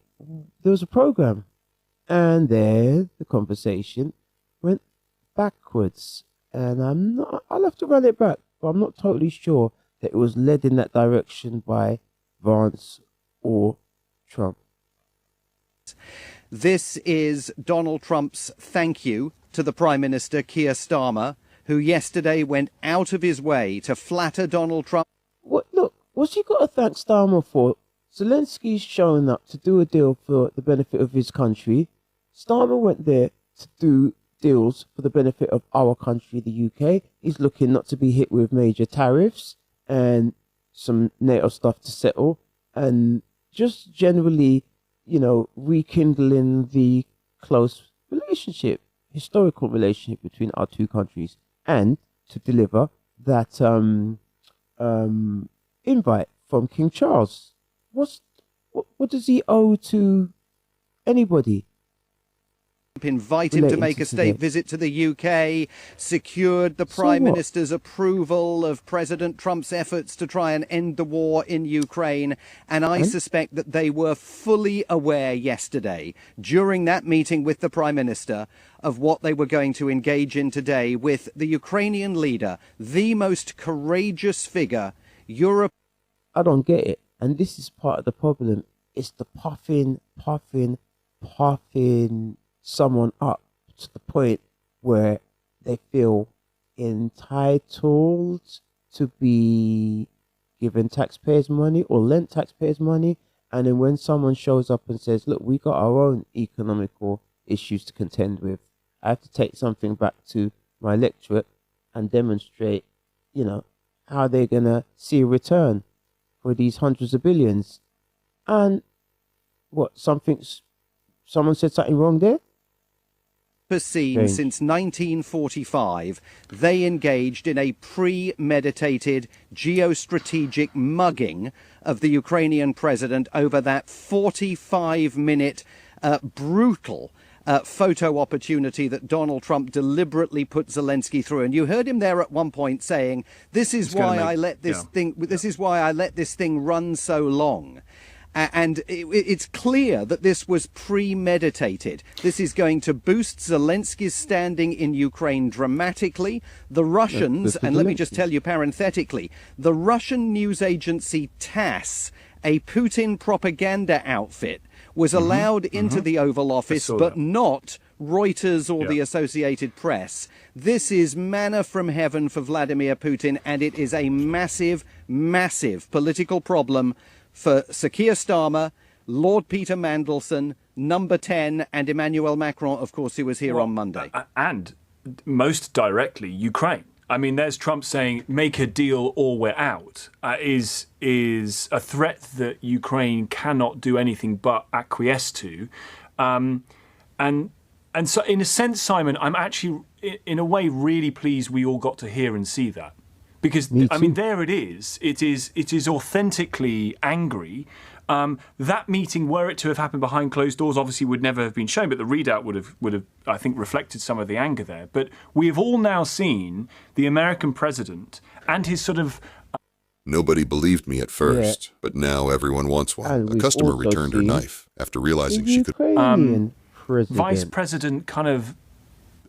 There was a program. And there, the conversation went backwards. And I'll have to run it back, but I'm not totally sure that it was led in that direction by Vance or Trump. This is Donald Trump's thank you to the Prime Minister, Keir Starmer, who yesterday went out of his way to flatter Donald Trump. What's he got to thank Starmer for? Zelensky's showing up to do a deal for the benefit of his country. Starmer went there to do deals for the benefit of our country, the UK. He's looking not to be hit with major tariffs and some NATO stuff to settle. And just generally, rekindling the close relationship, historical relationship between our two countries. And to deliver that invite from King Charles. What does he owe to anybody? Invite him to make a state visit to the UK, secured the Prime Minister's approval of President Trump's efforts to try and end the war in Ukraine. And I suspect that they were fully aware yesterday, during that meeting with the Prime Minister, of what they were going to engage in today with the Ukrainian leader, the most courageous figure Europe. I don't get it. And this is part of the problem. It's the puffing someone up to the point where they feel entitled to be given taxpayers' money or lent taxpayers' money. And then when someone shows up and says, look, we got our own economical issues to contend with, I have to take something back to my electorate and demonstrate, how they're going to see a return for these hundreds of billions. And someone said something wrong there? Seen since 1945, they engaged in a premeditated geostrategic mugging of the Ukrainian president over that 45-minute brutal photo opportunity that Donald Trump deliberately put Zelensky through. And you heard him there at one point saying, this is why I let this thing run so long. And it's clear that this was premeditated. This is going to boost Zelensky's standing in Ukraine dramatically. The Russians, and let me just tell you parenthetically, the Russian news agency TASS a Putin propaganda outfit was allowed into the Oval Office, but not Reuters or the Associated Press. This is manna from heaven for Vladimir Putin, and it is a massive, massive political problem for Sir Keir Starmer, Lord Peter Mandelson, Number 10, and Emmanuel Macron, of course, who was here on Monday. And most directly, Ukraine. I mean, there's Trump saying, make a deal or we're out, is a threat that Ukraine cannot do anything but acquiesce to. And so, in a sense, Simon, I'm actually, in a way, really pleased we all got to hear and see that. Because, I mean, there it is. It is authentically angry. That meeting, were it to have happened behind closed doors, obviously would never have been shown, but the readout would have, I think, reflected some of the anger there. But we have all now seen the American president and his sort of... Nobody believed me at first, but now everyone wants one. A customer returned her knife after realizing she could... Vice President kind of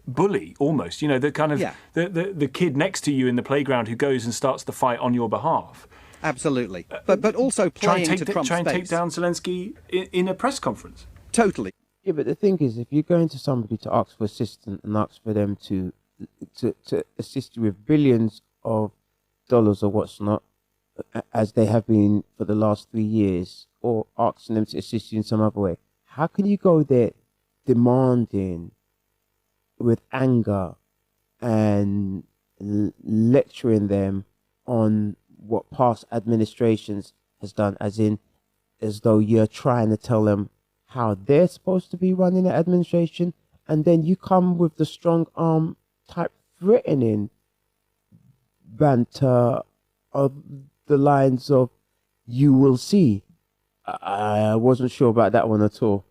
bully, almost. You know, the kind of the kid next to you in the playground who goes and starts the fight on your behalf. Absolutely. But also playing to Trump's try and take base. down Zelensky in a press conference. Totally. Yeah, but the thing is, if you're going to somebody to ask for assistance and ask for them to assist you with billions of dollars or what's not, as they have been for the last 3 years, or asking them to assist you in some other way, how can you go there demanding with anger and lecturing them on what past administrations has done, as though you're trying to tell them how they're supposed to be running the administration, and then you come with the strong arm type threatening banter of the lines of "you will see." I wasn't sure about that one at all.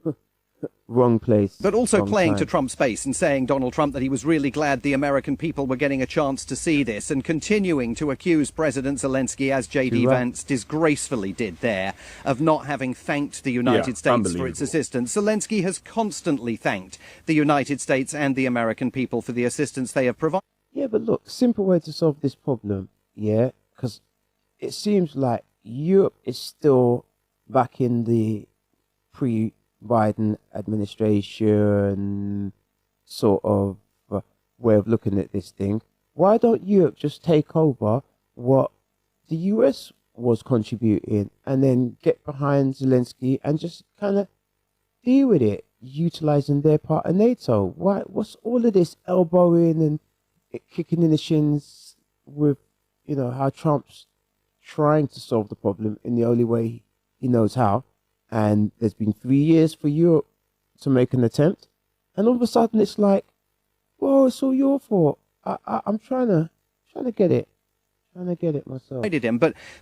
Wrong place. But also wrong playing time. to Trump's base and saying, Donald Trump, that he was really glad the American people were getting a chance to see this, and continuing to accuse President Zelensky, as J.D. Vance disgracefully did there, of not having thanked the United States for its assistance. Zelensky has constantly thanked the United States and the American people for the assistance they have provided. Yeah, but look, simple way to solve this problem, because it seems like Europe is still back in the pre-Biden administration sort of way of looking at this thing. Why don't Europe just take over what the US was contributing and then get behind Zelensky and just kind of deal with it, utilizing their part of NATO? Why? What's all of this elbowing and kicking in the shins with, how Trump's trying to solve the problem in the only way he knows how? And there's been 3 years for Europe to make an attempt, and all of a sudden it's like, whoa, it's all your fault. I'm trying to get it. Trying to get it myself.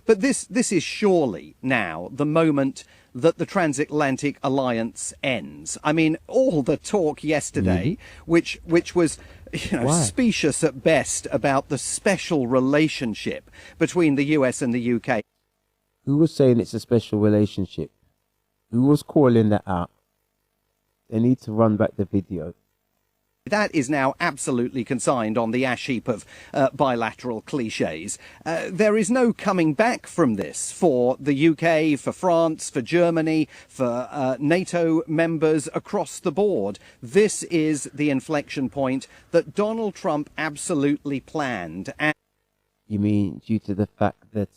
But this is surely now the moment that the transatlantic alliance ends. I mean, all the talk yesterday, which was specious at best, about the special relationship between the US and the UK. Who was saying it's a special relationship? Who was calling that out? They need to run back the video. That is now absolutely consigned on the ash heap of bilateral cliches. There is no coming back from this for the UK, for France, for Germany, for NATO members across the board. This is the inflection point that Donald Trump absolutely planned. You mean due to the fact that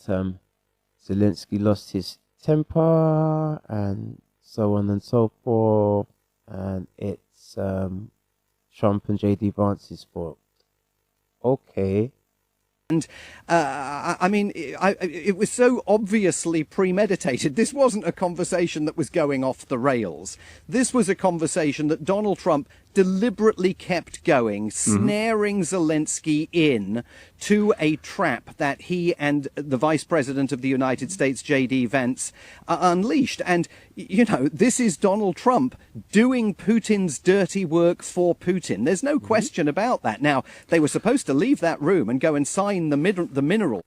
Zelensky lost his temper and so on and so forth, and it's Trump and J.D. Vance's fault. Okay. And, I mean, it was so obviously premeditated. This wasn't a conversation that was going off the rails. This was a conversation that Donald Trump deliberately kept going, snaring Zelensky in to a trap that he and the Vice President of the United States, J.D. Vance, unleashed. And, this is Donald Trump doing Putin's dirty work for Putin. There's no question about that. Now, they were supposed to leave that room and go and sign the mineral.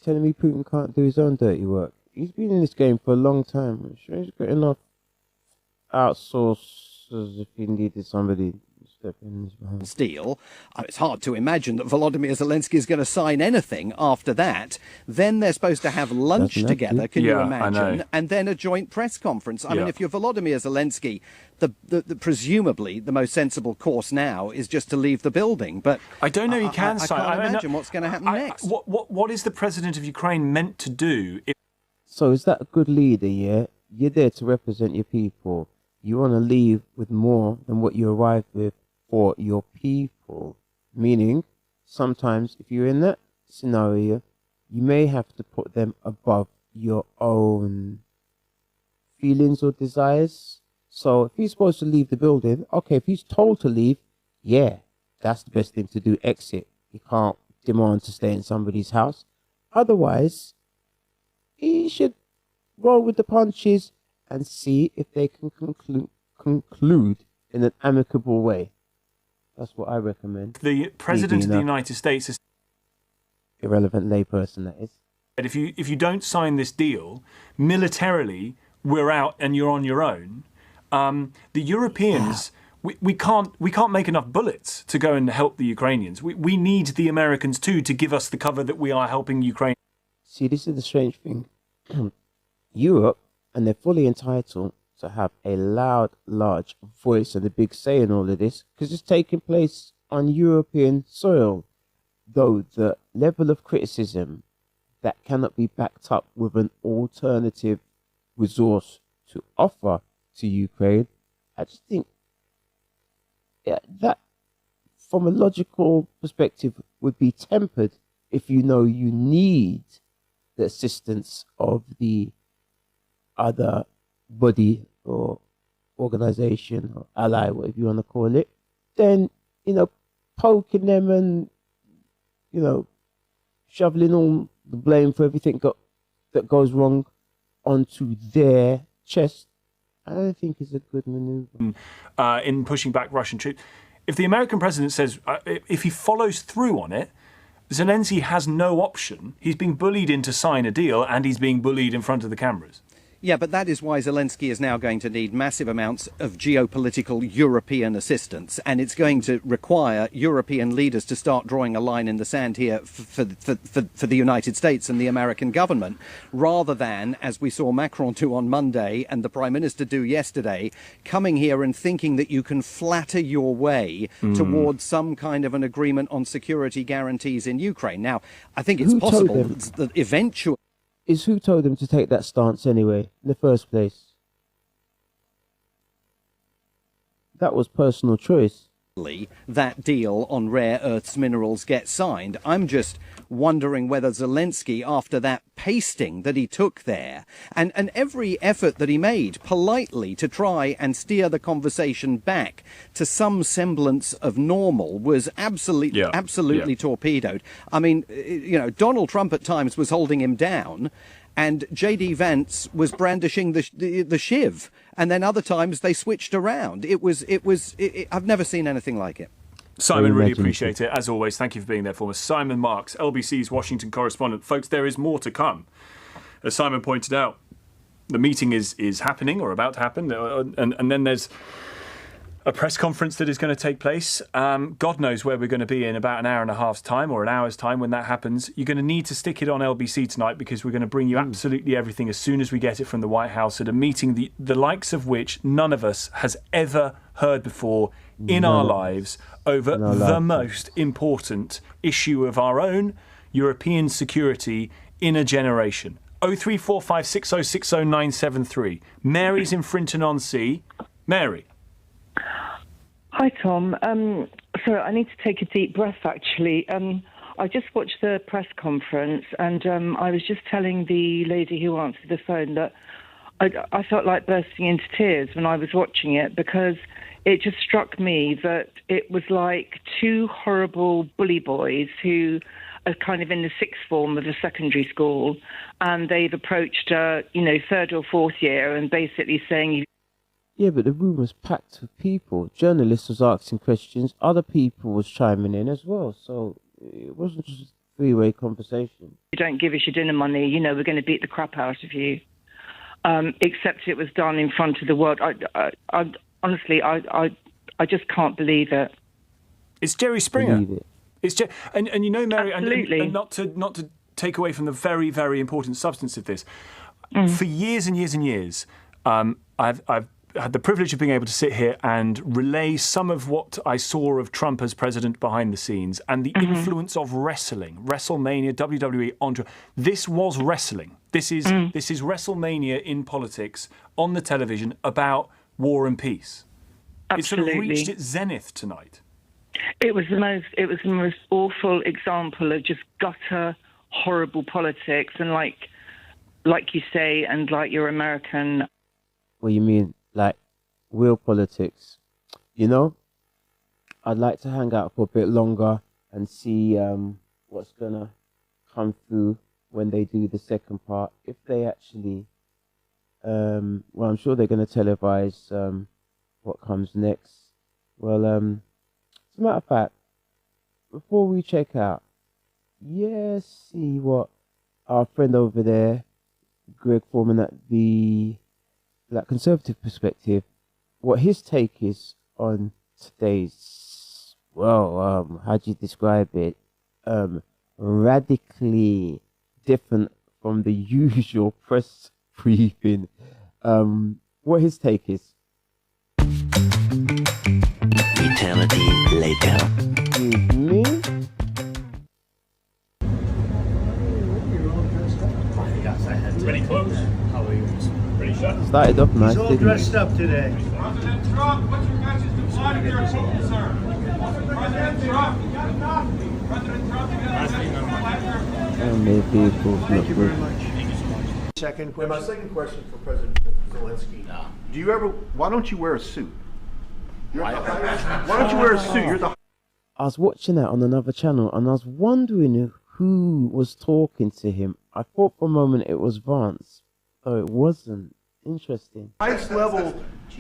Telling me Putin can't do his own dirty work. He's been in this game for a long time. I'm sure he's got enough outsourcers if he needed somebody deal. It's hard to imagine that Volodymyr Zelensky is going to sign anything after that. Then they're supposed to have lunch together, can you imagine? And then a joint press conference. I mean, if you're Volodymyr Zelensky, presumably the most sensible course now is just to leave the building. But I don't know he can sign. I can't imagine what's going to happen next. What is the president of Ukraine meant to do? So is that a good leader, yeah? You're there to represent your people. You want to leave with more than what you arrived with for your people. Meaning, sometimes if you're in that scenario, you may have to put them above your own feelings or desires. So if he's supposed to leave the building, okay, if he's told to leave, yeah, that's the best thing to do, exit. You can't demand to stay in somebody's house. Otherwise, he should roll with the punches and see if they can conclude in an amicable way. That's what I recommend. The President of the United States is... Irrelevant layperson, that is. If you don't sign this deal, militarily, we're out and you're on your own. The Europeans... We can't make enough bullets to go and help the Ukrainians. We need the Americans too to give us the cover that we are helping Ukraine. See, this is the strange thing. Europe, and they're fully entitled to have a loud, large voice and a big say in all of this, because it's taking place on European soil. Though the level of criticism that cannot be backed up with an alternative resource to offer to Ukraine, I just think that from a logical perspective would be tempered if you know you need the assistance of the other body or organization or ally, whatever you want to call it. Then, poking them and, shoveling all the blame for everything that goes wrong onto their chest, I don't think is a good maneuver. In pushing back Russian troops. If the American president says, if he follows through on it, Zelensky has no option. He's being bullied into sign a deal, and he's being bullied in front of the cameras. Yeah, but that is why Zelensky is now going to need massive amounts of geopolitical European assistance, and it's going to require European leaders to start drawing a line in the sand here for the United States and the American government, rather than, as we saw Macron do on Monday and the Prime Minister do yesterday, coming here and thinking that you can flatter your way towards some kind of an agreement on security guarantees in Ukraine. Now, I think it's possible that eventually... Who told them to take that stance anyway, in the first place? That was personal choice. That deal on rare earths minerals gets signed. I'm just wondering whether Zelensky, after that pasting that he took there, and every effort that he made politely to try and steer the conversation back to some semblance of normal, was absolutely torpedoed. I mean, Donald Trump at times was holding him down, and J.D. Vance was brandishing the shiv, and then other times they switched around. I've never seen anything like it. Simon, really appreciate it. As always, thank you for being there for us. Simon Marks, LBC's Washington correspondent. Folks, there is more to come. As Simon pointed out, the meeting is happening or about to happen, and then there's a press conference that is going to take place. God knows where we're going to be in about an hour and a half's time or an hour's time when that happens. You're going to need to stick it on LBC tonight, because we're going to bring you absolutely everything as soon as we get it from the White House at a meeting the likes of which none of us has ever heard before in our lives over the most important issue of our own, European security in a generation. 03456060973. Mary's in Frinton-on-Sea. Mary. Hi, Tom. So I need to take a deep breath, actually. I just watched the press conference, and I was just telling the lady who answered the phone that I felt like bursting into tears when I was watching it, because it just struck me that it was like two horrible bully boys who are kind of in the sixth form of a secondary school, and they've approached, third or fourth year and basically saying... Yeah, but the room was packed with people. Journalists was asking questions. Other people was chiming in as well. So it wasn't just a three-way conversation. You don't give us your dinner money, we're going to beat the crap out of you. Except it was done in front of the world. Honestly, I just can't believe it. It's Jerry Springer. Believe it. It's and you know, Mary, Absolutely. and not to take away from the very, very important substance of this. For years and years and years, I've had the privilege of being able to sit here and relay some of what I saw of Trump as president behind the scenes and the influence of wrestling, WrestleMania, WWE, Andre. This was wrestling. This is WrestleMania in politics on the television about war and peace. Absolutely. It sort of reached its zenith tonight. It was the most awful example of just gutter, horrible politics, and like you say, and like you're American. What you mean, like real politics? You know, I'd like to hang out for a bit longer and see what's gonna come through when they do the second part. If they actually, well, I'm sure they're gonna televise what comes next. Well, as a matter of fact, before we check out, see what our friend over there, Greg Foreman at the Black Conservative Perspective, what his take is on today's, well, how do you describe it? Radically different from the usual press briefing. What his take is. Eternity later. Me? Pretty close. How are you? Pretty shut. Started off nice, He's all didn't dressed he? up today. President Trump, what's your message to Vladimir Putin, sir? President Trump, you got enough. President Trump, you got enough. Thank you very much. Second question. My second question for President Zelensky. Do you ever? Why don't you wear a suit? Why don't you wear a suit? You're the. I was watching that on another channel and I was wondering who was talking to him. I thought for a moment it was Vance. Oh, it wasn't. Interesting. Highest level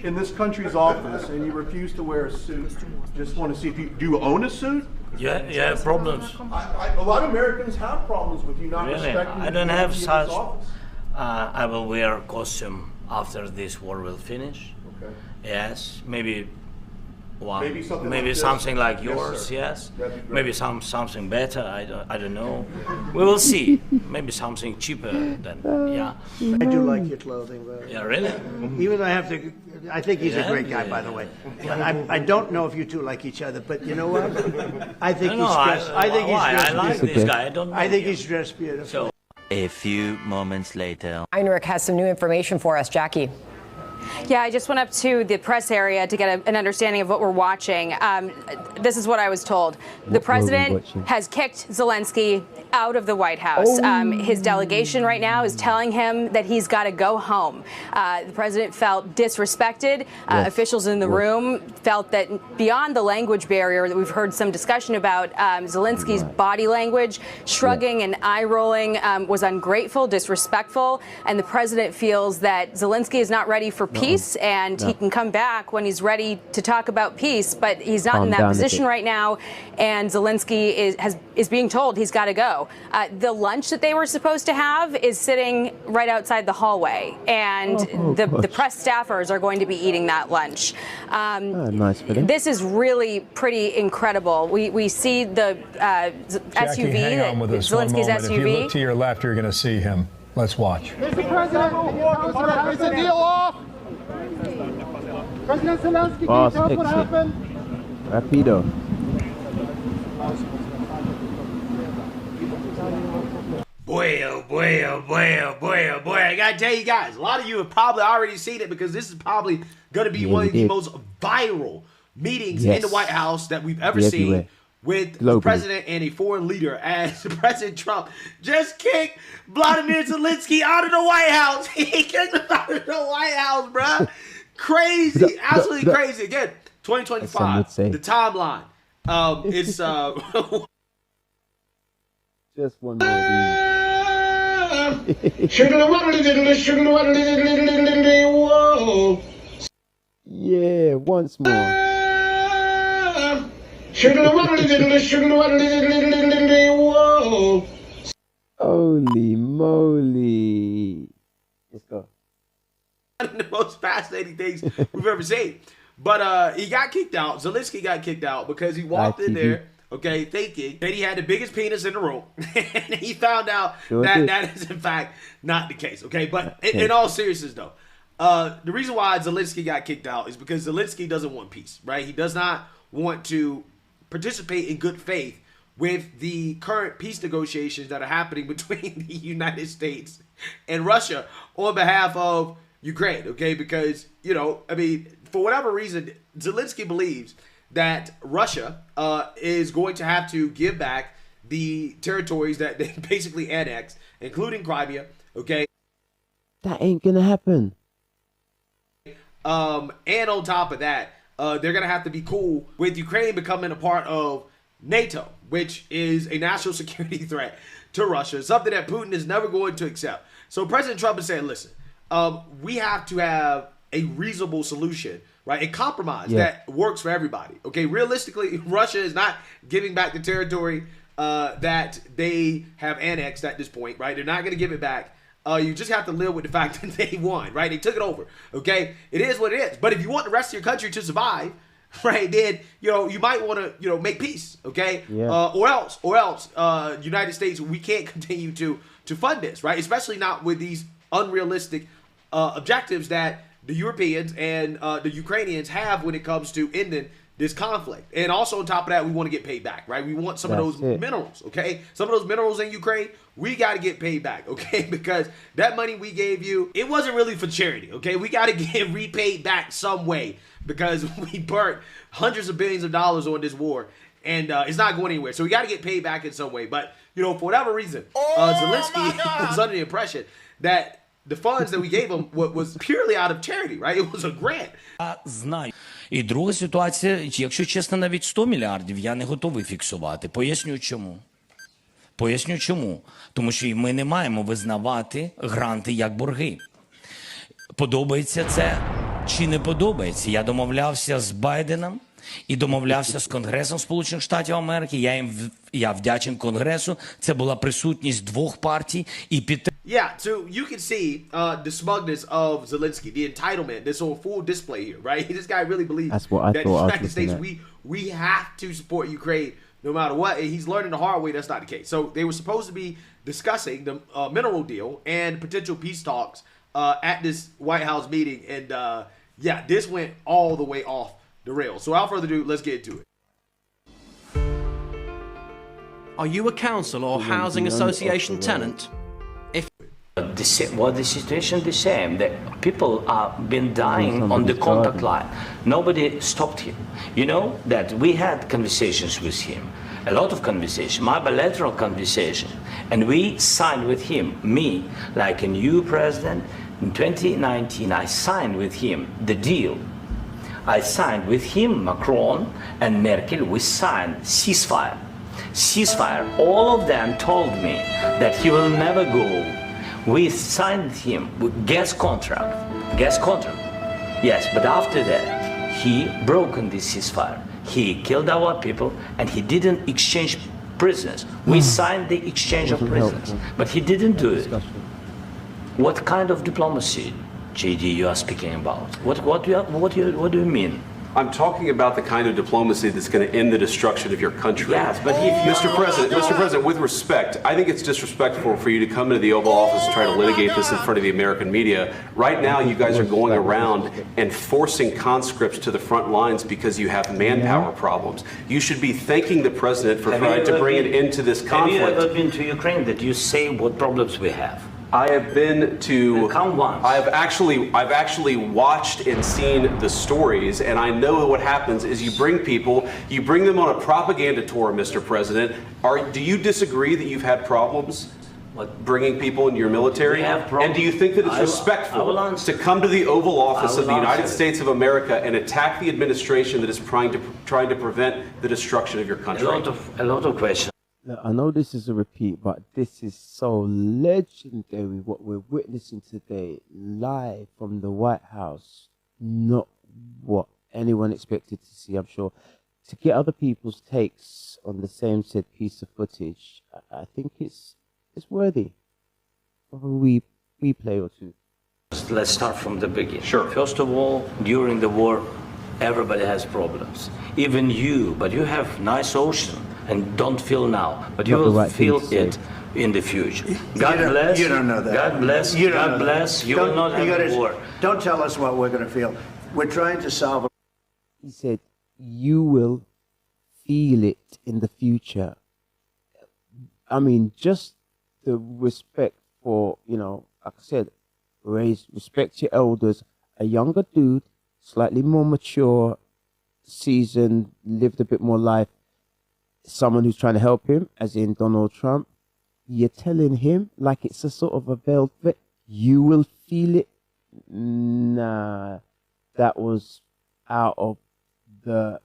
in this country's office, and you refuse to wear a suit. Just want to see if you do you own a suit? Yeah, you have problems. A lot of Americans have problems with you not Really? respecting. I don't the have dignity of this such. office. I will wear costume after this war will finish. Okay. Yes, maybe one. Maybe something maybe like this? something like Yes, yours. sir. Yes. That'd be great. Maybe something better. I don't know. We will see. Maybe something cheaper than yeah. I do like your clothing, though. Yeah, really? Even though I think he's a great guy, by the way. But I don't know if you two like each other, but you know what? I think he's dressed. I think he's dressed. I like this guy. I don't know. I think he's dressed beautiful. So, A few moments later. Heinrich has some new information for us. Jackie. Yeah, I just went up to the press area to get an understanding of what we're watching. This is what I was told. The president has kicked Zelensky out of the White House. His delegation right now is telling him that he's got to go home. The president felt disrespected. Officials in the room felt that beyond the language barrier that we've heard some discussion about, Zelensky's body language, shrugging and eye rolling was ungrateful, disrespectful, and the president feels that Zelensky is not ready for peace, and he can come back when he's ready to talk about peace, but he's not in that position right now, and Zelensky is being told he's got to go. The lunch that they were supposed to have is sitting right outside the hallway, and the press staffers are going to be eating that lunch. Nice for them. This is really pretty incredible. We see the Jackie, SUV, hang on with us one Zelensky's moment. If you SUV. look to your left, you're going to see him. Let's watch. Mr. President, is the deal off? President Zelensky, can you tell us what happened? Rapido. Boy, oh boy, oh boy, oh boy, oh boy. I gotta tell you guys, a lot of you have probably already seen it because this is probably gonna be one of the most viral meetings in the White House that we've ever seen with the president and a foreign leader, as President Trump just kicked Volodymyr Zelensky out of the White House. He kicked him out of the White House, bruh. Crazy, absolutely crazy. Again, 2025, the timeline. It's just one more. Yeah, once more. Holy moly. Let's go. One of the most fascinating things we've ever seen. But he got kicked out. Zelensky got kicked out because he walked in there, okay, thinking that he had the biggest penis in the room. And he found out that is, in fact, not the case, okay? But in all seriousness, though, the reason why Zelensky got kicked out is because Zelensky doesn't want peace, right? He does not want to participate in good faith with the current peace negotiations that are happening between the United States and Russia on behalf of Ukraine, okay? Because, you know, I mean, for whatever reason, Zelensky believes that Russia is going to have to give back the territories that they basically annexed, including Crimea, okay? That ain't gonna happen. And on top of that, they're going to have to be cool with Ukraine becoming a part of NATO, which is a national security threat to Russia, something that Putin is never going to accept. So President Trump is saying, listen, we have to have a reasonable solution, right? A compromise that works for everybody. Okay, realistically, Russia is not giving back the territory that they have annexed at this point, right? They're not going to give it back. You just have to live with the fact that they won, right? They took it over, okay? It is what it is. But if you want the rest of your country to survive, right, then, you know, you might want to, you know, make peace, okay? Or else, United States, we can't continue to fund this, right? Especially not with these unrealistic objectives that the Europeans and the Ukrainians have when it comes to ending this conflict. And also on top of that, we want to get paid back, right? We want some of those minerals, okay? Some of those minerals in Ukraine, we got to get paid back, okay? Because that money we gave you, it wasn't really for charity, okay? We got to get repaid back some way because we burnt hundreds of billions of dollars on this war, and it's not going anywhere. So we got to get paid back in some way. But, you know, for whatever reason, Zelensky was under the impression that the funds that we gave him was purely out of charity, right? It was a grant. Знаю. І друга ситуація, якщо чесно, навіть 100 мільярдів я не готовий фіксувати. Поясню чому. Поясню чому. Тому що ми не маємо визнавати гранти як борги. Подобається це чи не подобається? Я домовлявся з Байденом і домовлявся з Конгресом Сполучених Штатів Америки. Я вдячен Конгресу. Це була присутність двох партій і підтримка. Yeah, so you can see the smugness of Zelensky, the entitlement that's on full display here, right? This guy really believes that the United States, we have to support Ukraine no matter what, and he's learning the hard way that's not the case. So they were supposed to be discussing the mineral deal and potential peace talks at this White House meeting, and yeah, this went all the way off the rails. So without further ado, let's get into it. Are you a council or housing association tenant? The situation the same. That people are been dying on the contact line. Nobody stopped him. You know that we had conversations with him, a lot of conversation, my bilateral conversation, and we signed with him. Me, like a new president in 2019, I signed with him the deal. I signed with him, Macron and Merkel. We signed ceasefire. Ceasefire. All of them told me that he will never go. We signed him with gas contract. Yes, but after that, he broken this ceasefire. He killed our people and he didn't exchange prisoners. We signed the exchange of prisoners, but he didn't do it. What kind of diplomacy, JD, you are speaking about? What do you mean? I'm talking about the kind of diplomacy that's going to end the destruction of your country. Yes, but if Mr. President, with respect, I think it's disrespectful for you to come into the Oval Office and try to litigate this in front of the American media. Right now, you guys are going around and forcing conscripts to the front lines because you have manpower problems. You should be thanking the president for trying to bring an end to this conflict. Have you ever been to Ukraine that you say what problems we have? I have been to. I've actually watched and seen the stories, and I know what happens is you bring them on a propaganda tour, Mr. President. Do you disagree that you've had problems bringing people into your military? And do you think that it's respectful to come to the Oval Office of the United States of America and attack the administration that is trying to prevent the destruction of your country? A lot of questions. Look, I know this is a repeat, but this is so legendary what we're witnessing today live from the White House. Not what anyone expected to see, I'm sure. To get other people's takes on the same said piece of footage, I think it's worthy of a replay or two. Let's start from the beginning. Sure. First of all, during the war, Everybody has problems. Even you, but you have nice ocean and don't feel now, but you will feel it in the future. God bless. You don't know that. God bless. You don't God know bless. that. You will not have a war. Don't tell us what we're going to feel. We're trying to solve. He said, "You will feel it in the future." I mean, just the respect for, you know, like I said, respect your elders. A younger dude, slightly more mature, seasoned, lived a bit more life. Someone who's trying to help him, as in Donald Trump. You're telling him like it's a sort of a veiled threat. You will feel it. Nah, that was out of the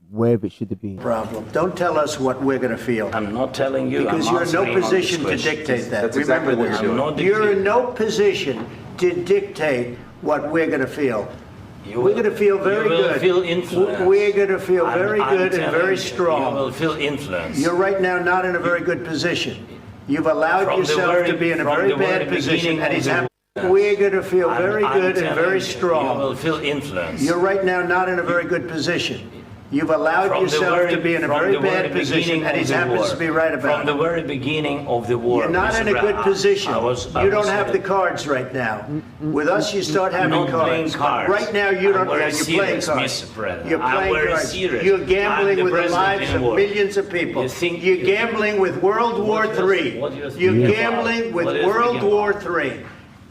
where it should have been. Problem. Don't tell us what we're going to feel. I'm not telling you. Because you're in no position to dictate that. That's exactly Remember what this. you're doing. You're in no position to dictate what we're going to feel. We're going to feel very good. You will feel influence. We're going to feel very good and very strong. You will feel influence. You're right now not in a very good position. You've allowed yourself to be in a very bad position, and he's happy. We're going to feel very good and very strong. You will feel influence. You're right now not in a very good position. You've allowed yourself to be in a very bad position, and he happens to be right about it. From the very beginning of the war. You're not in a good position. You don't have the cards right now. With us, you start having cards. Right now, you don't. You're playing cards. You're playing cards. You're gambling with the lives of millions of people. You're gambling with World War III. You're gambling with World War III.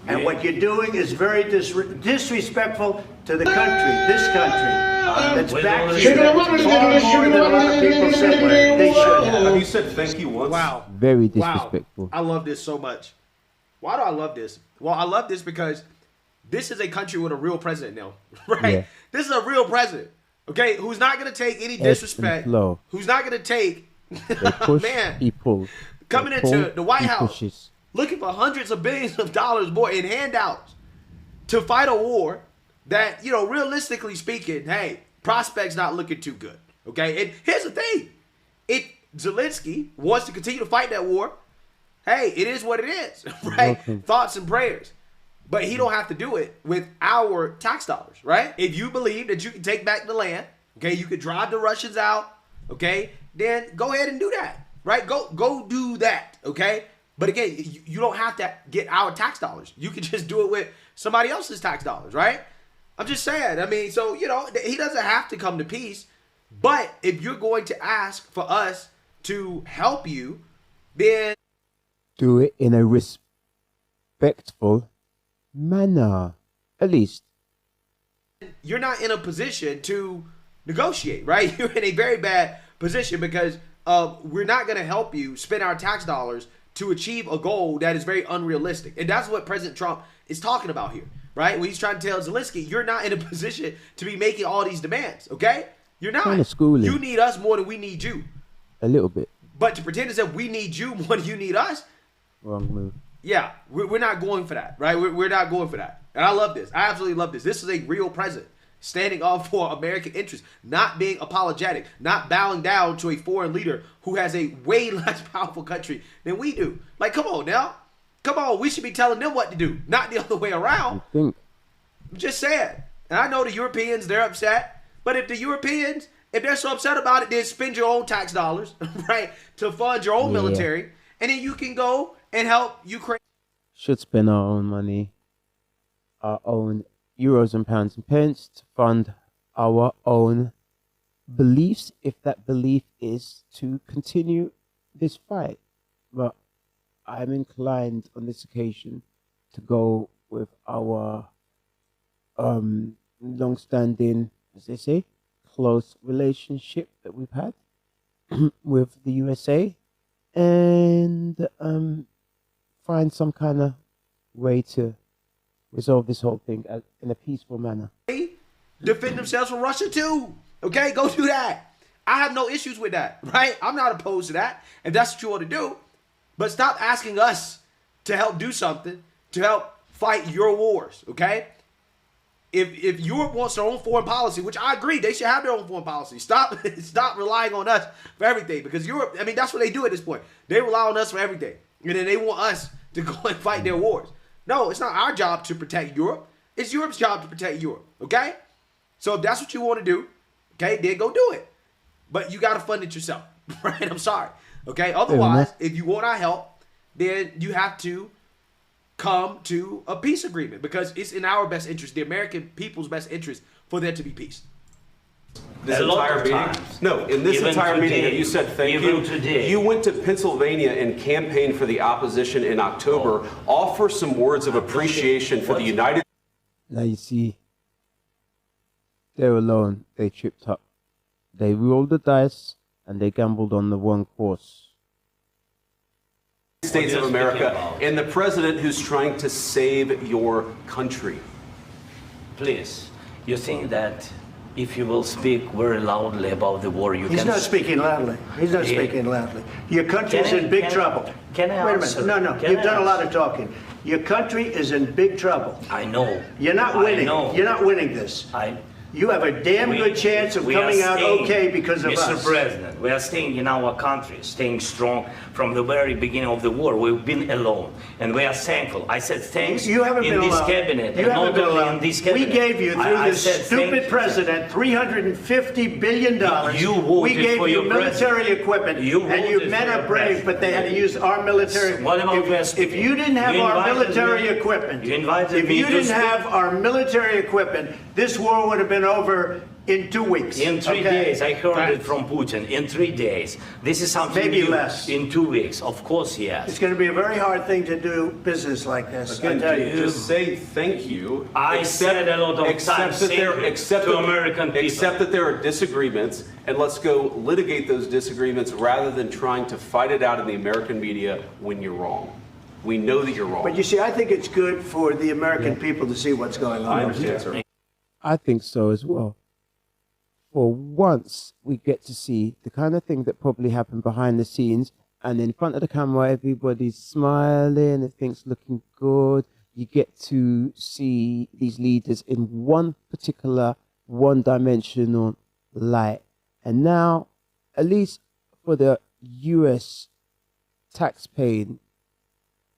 And what you're doing is very disrespectful to the country, this country. That's back to you far more than a lot of people said they should have. Have you said thank you once? Wow. Very disrespectful. Wow. I love this so much. Why do I love this? Well, I love this because this is a country with a real president now, right? Yeah. This is a real president, okay, who's not going to take any disrespect, who's not going to take, man, coming into the White House, looking for hundreds of billions of dollars more in handouts to fight a war that, you know, realistically speaking, hey, prospects not looking too good, okay? And here's the thing. If Zelensky wants to continue to fight that war, hey, it is what it is, right? Thoughts and prayers. But he don't have to do it with our tax dollars, right? If you believe that you can take back the land, okay, you could drive the Russians out, okay, then go ahead and do that, right? Go do that, okay? But again, you don't have to get our tax dollars. You can just do it with somebody else's tax dollars, right? I'm just saying. I mean, so, you know, he doesn't have to come to peace. But if you're going to ask for us to help you, then do it in a respectful manner, at least. You're not in a position to negotiate, right? You're in a very bad position because we're not going to help you spend our tax dollars to achieve a goal that is very unrealistic. And that's what President Trump is talking about here, right? When he's trying to tell Zelensky, you're not in a position to be making all these demands, okay? You're not. Kind of schooling. You need us more than we need you. A little bit. But to pretend as if we need you more than you need us, wrong move. Yeah, we're not going for that, right? We're not going for that. And I love this. I absolutely love this. This is a real president standing up for American interests, not being apologetic, not bowing down to a foreign leader who has a way less powerful country than we do. Like, come on now. Come on. We should be telling them what to do, not the other way around. I'm just saying. And I know the Europeans, they're upset. But if the Europeans, if they're so upset about it, then spend your own tax dollars, right, to fund your own military. And then you can go and help Ukraine. Should spend our own money, our own euros and pounds and pence to fund our own beliefs, if that belief is to continue this fight. But I'm inclined on this occasion to go with our long-standing, as they say, close relationship that we've had with the USA, and find some kind of way to resolve this whole thing in a peaceful manner. Defend themselves from Russia too. Okay, go do that. I have no issues with that, right? I'm not opposed to that if that's what you want to do. But stop asking us to help do something, to help fight your wars, okay? If Europe wants their own foreign policy, which I agree, they should have their own foreign policy. Stop relying on us for everything, because Europe, I mean, that's what they do at this point. They rely on us for everything. And then they want us to go and fight their wars. No, it's not our job to protect Europe. It's Europe's job to protect Europe, okay? So if that's what you want to do, okay, then go do it. But you got to fund it yourself, right? I'm sorry, okay? Otherwise, if you want our help, then you have to come to a peace agreement because it's in our best interest, the American people's best interest, for there to be peace. This entire meeting? No, in this entire meeting, you said thank you. You went to Pennsylvania and campaigned for the opposition in October. Offer some words of appreciation for the United States. Now you see, they're alone. They tripped up. They rolled the dice and they gambled on the one course. States of America and the president who's trying to save your country. Please, you think that if you will speak very loudly about the war, you can... He's not speaking loudly. He's not speaking loudly. Your country is in big trouble. Can I Wait a minute. No, you've done a lot of talking. Your country is in big trouble. I know. You're not winning. You're not winning this. You have a damn good chance of coming out okay because of us. Mr. President, we are staying in our country, staying strong from the very beginning of the war. We've been alone, and we are thankful. I said thanks you haven't in been this alone. cabinet. You haven't been alone. In this cabinet. We gave you, through this stupid president, $350 billion. We gave you military equipment, and you men are brave, but they had to use our military. If you didn't have our military equipment, if you didn't have our military equipment, this war would have been over in 2 weeks. In 3 days, I heard it from Putin. In 3 days. This is something maybe new. Less. In 2 weeks, of course, yes. It's going to be a very hard thing to do business like this. Again, I tell you. just say thank you. I said a lot of times to American people. Accept that there are disagreements, and let's go litigate those disagreements rather than trying to fight it out in the American media when you're wrong. We know that you're wrong. But you see, I think it's good for the American people to see what's going on. I understand, sir. I think so as well. For once, we get to see the kind of thing that probably happened behind the scenes, and in front of the camera, everybody's smiling, everything's looking good. You get to see these leaders in one particular, one-dimensional light. And now, at least for the US tax-paying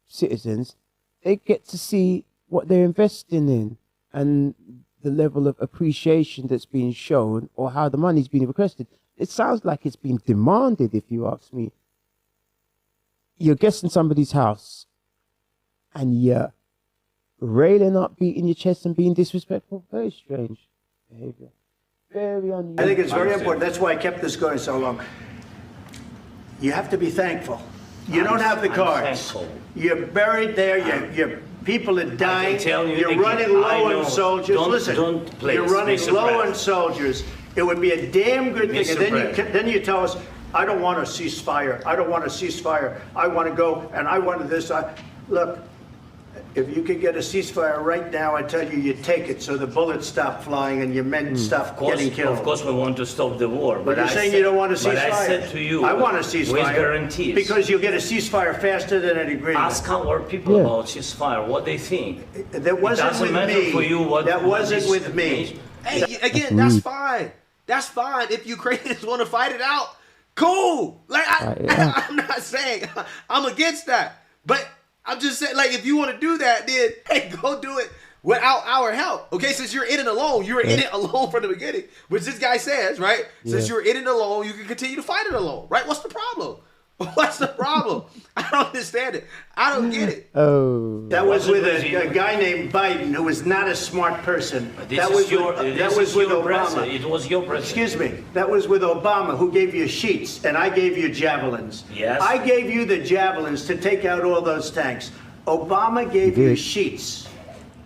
citizens, they get to see what they're investing in and the level of appreciation that's being shown or how the money's being requested. It sounds like it's been demanded, if you ask me. You're guessing somebody's house and you're railing up, beating your chest and being disrespectful. Very strange behavior. Very unusual. I think it's very important. That's why I kept this going so long. You have to be thankful. You don't have the cards. You're buried there. You're people are dying. You're running low on soldiers. Listen, you're running low on soldiers. It would be a damn good thing. And then you tell us, I don't want a ceasefire. I don't want a ceasefire. I want to go and I want this. Look, if you could get a ceasefire right now, I tell you, you'd take it so the bullets stop flying and your men stop getting killed. Of course, we want to stop the war. But you're saying you don't want a ceasefire. But I said to you, I want a ceasefire. With guarantees. Because you'll get a ceasefire faster than an agreement. Ask our people about ceasefire, what they think. That wasn't with me. For you what, that wasn't with me. Hey, again, that's fine. That's fine. If Ukrainians want to fight it out, cool. Like I'm not saying I'm against that, but I'm just saying, like, if you want to do that, then hey, go do it without our help. Okay, since you're in it alone, you were in it alone from the beginning, which this guy says, right? Since you're in it alone, you can continue to fight it alone, right? What's the problem? What's the problem? I don't understand it. I don't get it. Oh, that was with a guy named Biden, who was not a smart person. That was with Obama. It was your president. Excuse me. That was with Obama, who gave you sheets, and I gave you javelins. Yes. I gave you the javelins to take out all those tanks. Obama gave you sheets.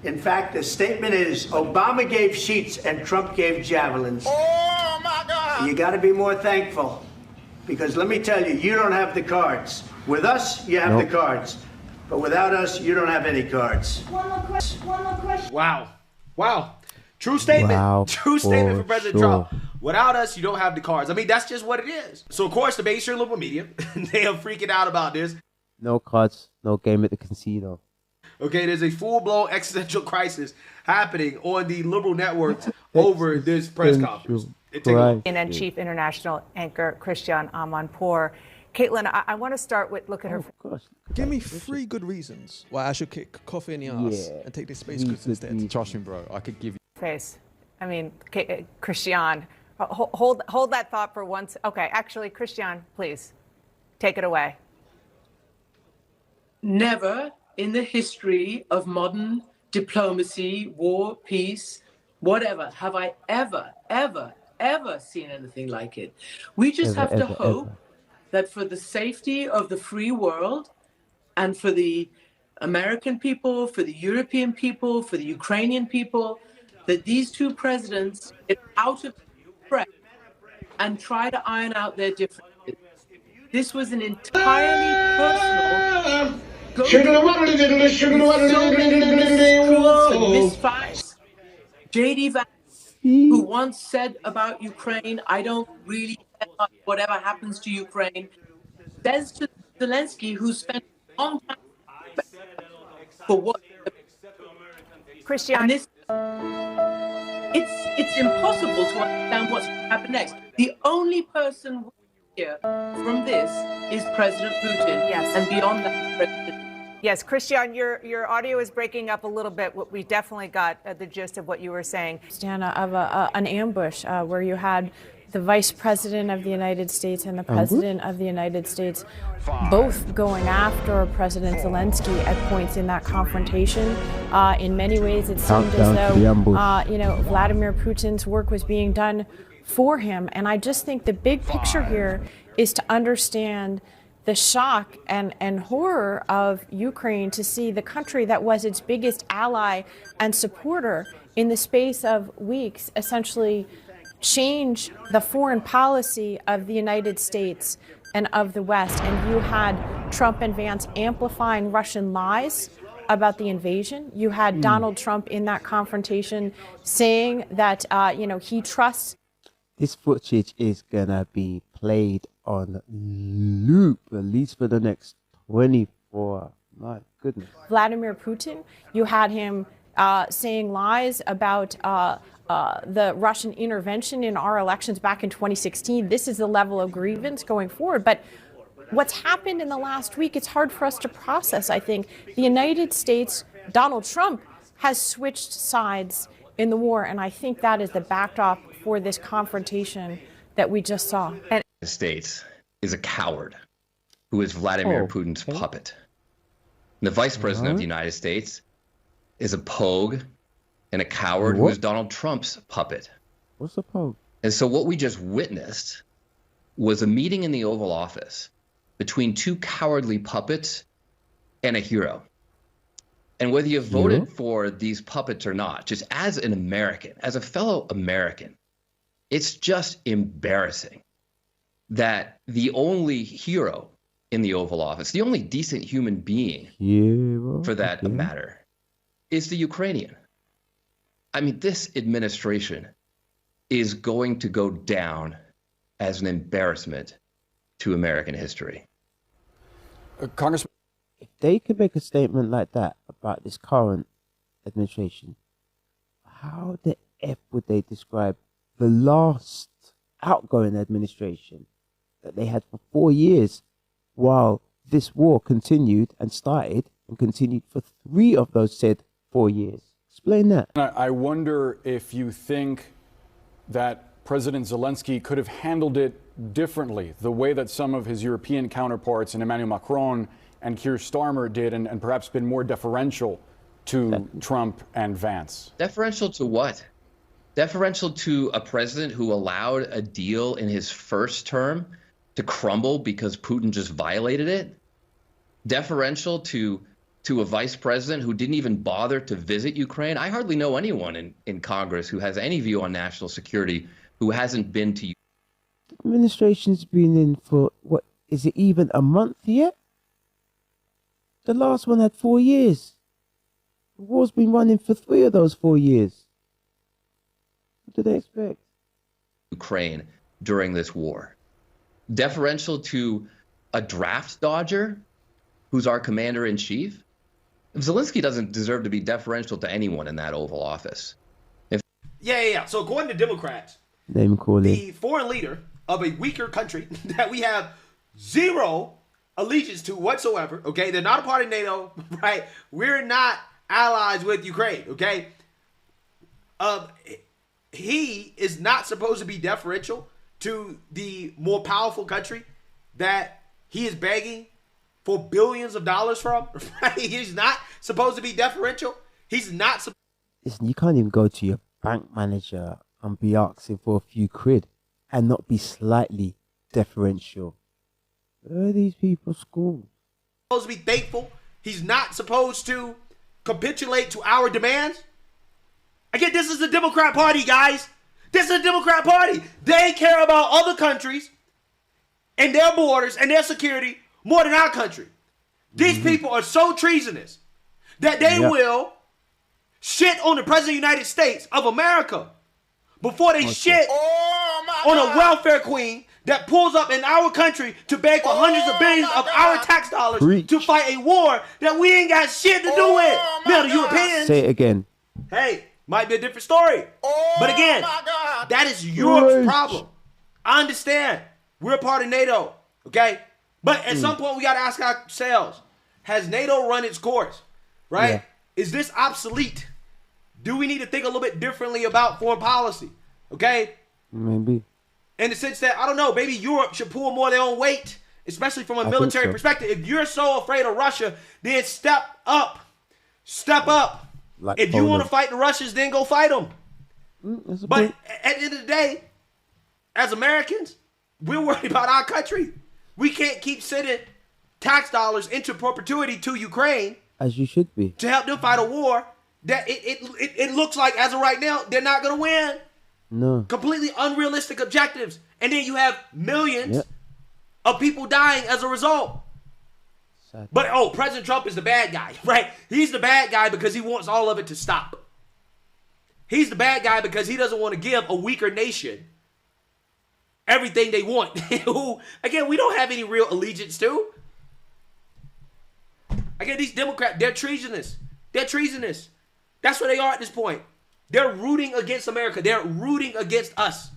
In fact, the statement is Obama gave sheets and Trump gave javelins. Oh my God! You got to be more thankful. Because let me tell you, you don't have the cards. With us, you have the cards. But without us, you don't have any cards. One more question. Wow. Wow. True statement. Wow, True statement from President Trump. Without us, you don't have the cards. I mean, that's just what it is. So, of course, the mainstream liberal media, they are freaking out about this. No cards, no game at the casino. Okay, there's a full-blown existential crisis happening on the liberal networks over this press conference. And Chief International Anchor Christian Amanpour. Caitlin, I want to start with look at her. Give me 3 good reasons why I should kick coffee in the ass and take this space goods instead. Trust me, bro. I could give you face. I mean, Christian, hold that thought for once. Okay, actually, Christian, please take it away. Never in the history of modern diplomacy, war, peace, whatever, have I ever seen anything like it. We just have to hope that for the safety of the free world and for the American people, for the European people, for the Ukrainian people, that these two presidents get out of press and try to iron out their differences. This was an entirely personal misfires. J.D. Vance, who once said about Ukraine, I don't really care much whatever happens to Ukraine, says to Zelensky, who spent a long time for what? Christian, and this, it's impossible to understand what's going to happen next. The only person here from this is President Putin. Yes. And beyond that, President. Yes, Christian, your audio is breaking up a little bit. We definitely got the gist of what you were saying. Of an ambush where you had the Vice President of the United States and the President of the United States both going after President Zelensky at points in that confrontation. In many ways, it seemed as though Vladimir Putin's work was being done for him. And I just think the big picture here is to understand the shock and horror of Ukraine to see the country that was its biggest ally and supporter in the space of weeks essentially change the foreign policy of the United States and of the West. And you had Trump and Vance amplifying Russian lies about the invasion. You had Donald Trump in that confrontation saying that, he trusts. This footage is gonna be played on loop, at least for the next 24. My goodness. Vladimir Putin, you had him saying lies about the Russian intervention in our elections back in 2016. This is the level of grievance going forward. But what's happened in the last week, it's hard for us to process, I think. The United States, Donald Trump, has switched sides in the war, and I think that is the backdrop for this confrontation that we just saw. And the States is a coward who is Vladimir Putin's puppet. And the Vice President of the United States is a pogue and a coward who is Donald Trump's puppet. What's a pogue? And so what we just witnessed was a meeting in the Oval Office between two cowardly puppets and a hero. And whether you voted for these puppets or not, just as an American, as a fellow American, it's just embarrassing that the only hero in the Oval Office, the only decent human being for that matter, is the Ukrainian. I mean, this administration is going to go down as an embarrassment to American history. Congressman, if they could make a statement like that about this current administration, how the F would they describe the last outgoing administration that they had for 4 years, while this war continued and started and continued for 3 of those said 4 years? Explain that. I wonder if you think that President Zelensky could have handled it differently, the way that some of his European counterparts and Emmanuel Macron and Keir Starmer did, and perhaps been more deferential to Trump and Vance. Deferential to what? Deferential to a president who allowed a deal in his first term to crumble because Putin just violated it? Deferential to a vice president who didn't even bother to visit Ukraine? I hardly know anyone in Congress who has any view on national security who hasn't been to Ukraine. The administration's been in for, what, is it even a month yet? The last one had 4 years. The war's been running for 3 of those 4 years. What do they expect? Ukraine during this war. Deferential to a draft dodger who's our commander-in-chief? Zelensky doesn't deserve to be deferential to anyone in that Oval Office. Yeah. So according to Democrats, name calling, the foreign leader of a weaker country that we have zero allegiance to whatsoever, okay? They're not a part of NATO, right? We're not allies with Ukraine, okay? he is not supposed to be deferential to the more powerful country that he is begging for billions of dollars from. Right? He's not supposed to be deferential. He's not supposed. Listen, you can't even go to your bank manager and be asking for a few quid and not be slightly deferential. Where are these people schooled? Supposed to be thankful. He's not supposed to capitulate to our demands. Again, this is the Democrat Party, guys. This is the Democrat Party. They care about other countries and their borders and their security more than our country. These people are so treasonous that they will shit on the President of the United States of America before they shit on a welfare queen that pulls up in our country to beg for hundreds of billions of our tax dollars to fight a war that we ain't got shit to do with. Now, the Europeans... Say it again. Hey, might be a different story. But again, that is Europe's problem. I understand. We're a part of NATO, okay? But at some point, we got to ask ourselves, has NATO run its course, right? Yeah. Is this obsolete? Do we need to think a little bit differently about foreign policy, okay? Maybe. In the sense that, I don't know, maybe Europe should pull more of their own weight, especially from a military perspective. If you're so afraid of Russia, then step up. Step up. Like if you want to fight the Russians, then go fight them. But at the end of the day, as Americans, we're worried about our country. We can't keep sending tax dollars into perpetuity to Ukraine. As you should be. To help them fight a war that it looks like, as of right now, they're not going to win. No. Completely unrealistic objectives. And then you have millions of people dying as a result. Sad. But, President Trump is the bad guy, right? He's the bad guy because he wants all of it to stop. He's the bad guy because he doesn't want to give a weaker nation everything they want. Who, again, we don't have any real allegiance to. Again, these Democrats, they're treasonous. They're treasonous. That's where they are at this point. They're rooting against America. They're rooting against us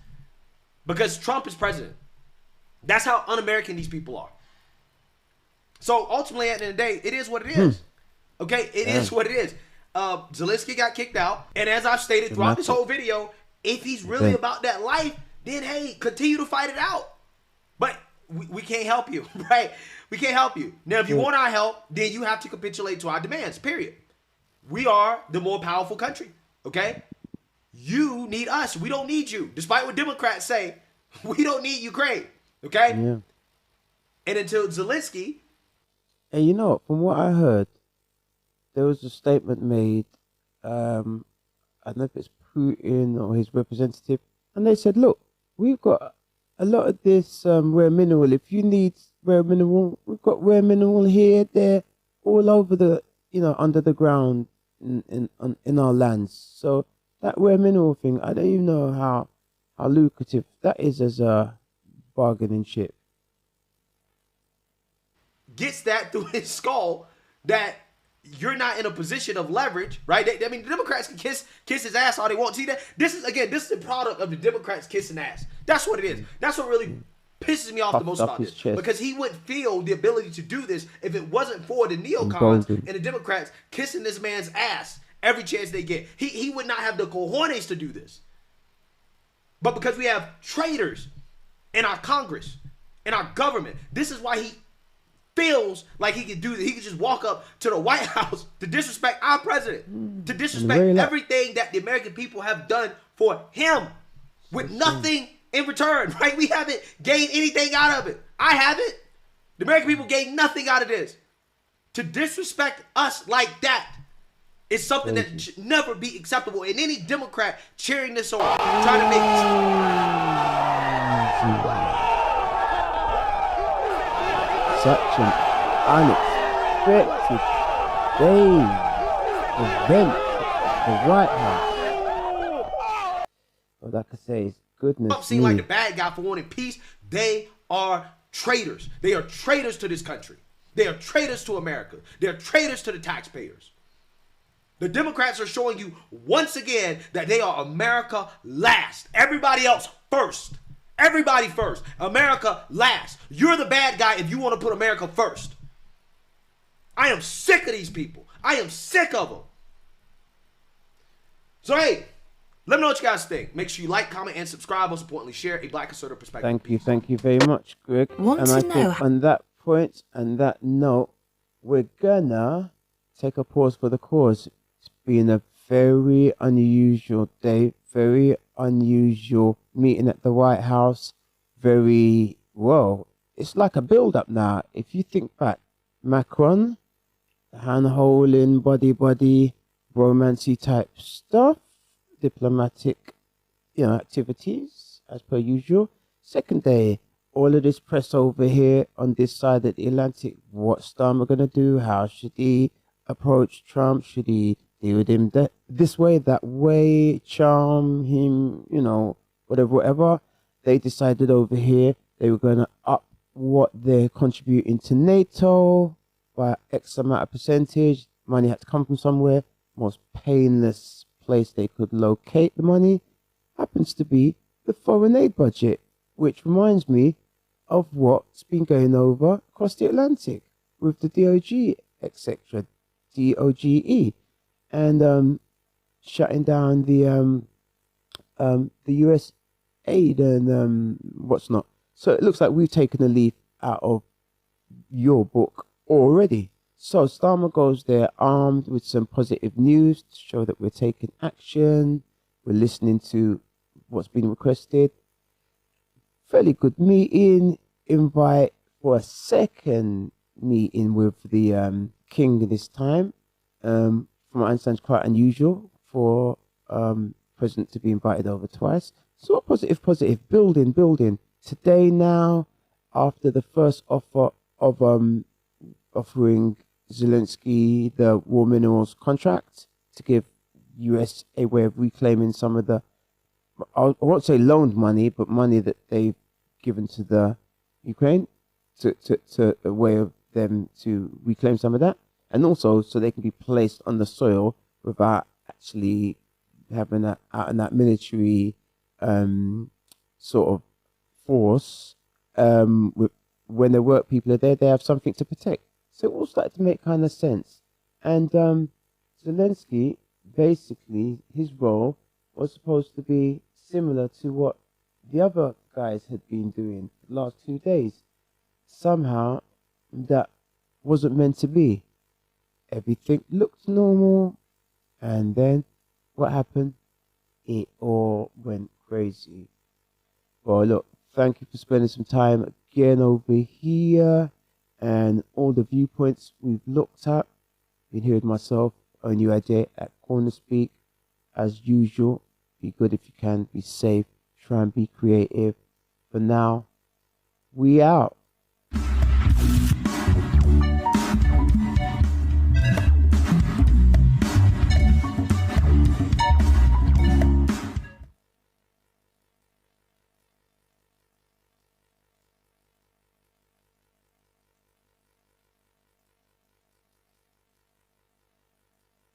because Trump is president. That's how un-American these people are. So ultimately, at the end of the day, it is what it is. Okay, it is what it is. Zelensky got kicked out. And as I've stated throughout this whole video, if he's really about that life, then, hey, continue to fight it out. But we can't help you, right? We can't help you. Now, if you want our help, then you have to capitulate to our demands, period. We are the more powerful country, okay? You need us. We don't need you. Despite what Democrats say, we don't need Ukraine, okay? Yeah. And until Zelensky... And you know, from what I heard, there was a statement made, I don't know if it's Putin or his representative, and they said, look, we've got a lot of this rare mineral. If you need rare mineral, we've got rare mineral here, there, all over the, under the ground in our lands. So that rare mineral thing, I don't even know how lucrative that is as a bargaining chip. Gets that through his skull that you're not in a position of leverage, right? The Democrats can kiss his ass all they want. See that? This is the product of the Democrats kissing ass. That's what it is. That's what really pisses me off the most about this. Because he wouldn't feel the ability to do this if it wasn't for the neocons and the Democrats kissing this man's ass every chance they get. He would not have the cojones to do this. But because we have traitors in our Congress, in our government, this is why he feels like he could do this. He could just walk up to the White House to disrespect our president, to disrespect everything that the American people have done for him with nothing in return, right? We haven't gained anything out of it. I haven't. The American people gained nothing out of this. To disrespect us like that is something that should never be acceptable. And any Democrat cheering this on, trying to make such an unexpected event at the White House. All I can say is goodness. Trump seemed like the bad guy for wanting peace. They are traitors. They are traitors to this country. They are traitors to America. They are traitors to the taxpayers. The Democrats are showing you once again that they are America last. Everybody else first. Everybody first. America last. You're the bad guy if you want to put America first. I am sick of these people. I am sick of them. So, hey, Let me know what you guys think. Make sure you like, comment, and subscribe. Most importantly, share a Black conservative perspective. Thank you very much, Greg. And I think on that point and that note, we're gonna take a pause for the cause. It's been a very unusual day, very unusual meeting at the White House. Very, well, it's like a build-up now. If you think back, Macron, hand-holding, buddy, romancy type stuff, diplomatic, activities, as per usual. Second day, all of this press over here on this side of the Atlantic. What's Starmer going to do? How should he approach Trump? Should he deal with him this way, that way, charm him, whatever. They decided over here they were going to up what they're contributing to NATO by X amount of percentage. Money had to come from somewhere. Most painless place they could locate the money happens to be the foreign aid budget, which reminds me of what's been going over across the Atlantic with the DOG, etc., DOGE, and shutting down the US aid and what's not. So it looks like we've taken a leaf out of your book already. So Starmer goes there armed with some positive news to show that we're taking action. We're listening to what's been requested. Fairly good meeting. Invite for a second meeting with the king this time. From what I understand, it's quite unusual for president to be invited over twice. So positive, building. Today now, after the first offer of offering Zelensky the war minerals contract to give US a way of reclaiming some of the, I won't say loaned money, but money that they've given to the Ukraine to a way of them to reclaim some of that, and also so they can be placed on the soil without actually having that out in that military sort of force. When the work people are there, they have something to protect. So it all started to make kind of sense. And Zelensky, basically, his role was supposed to be similar to what the other guys had been doing the last 2 days. Somehow, that wasn't meant to be. Everything looked normal, and then what happened? It all went crazy. Well, look, thank you for spending some time again over here, and all the viewpoints we've looked at. Been here with myself, Onyu at CornerSpeak. As usual, be good if you can, be safe, try and be creative. For now, we out.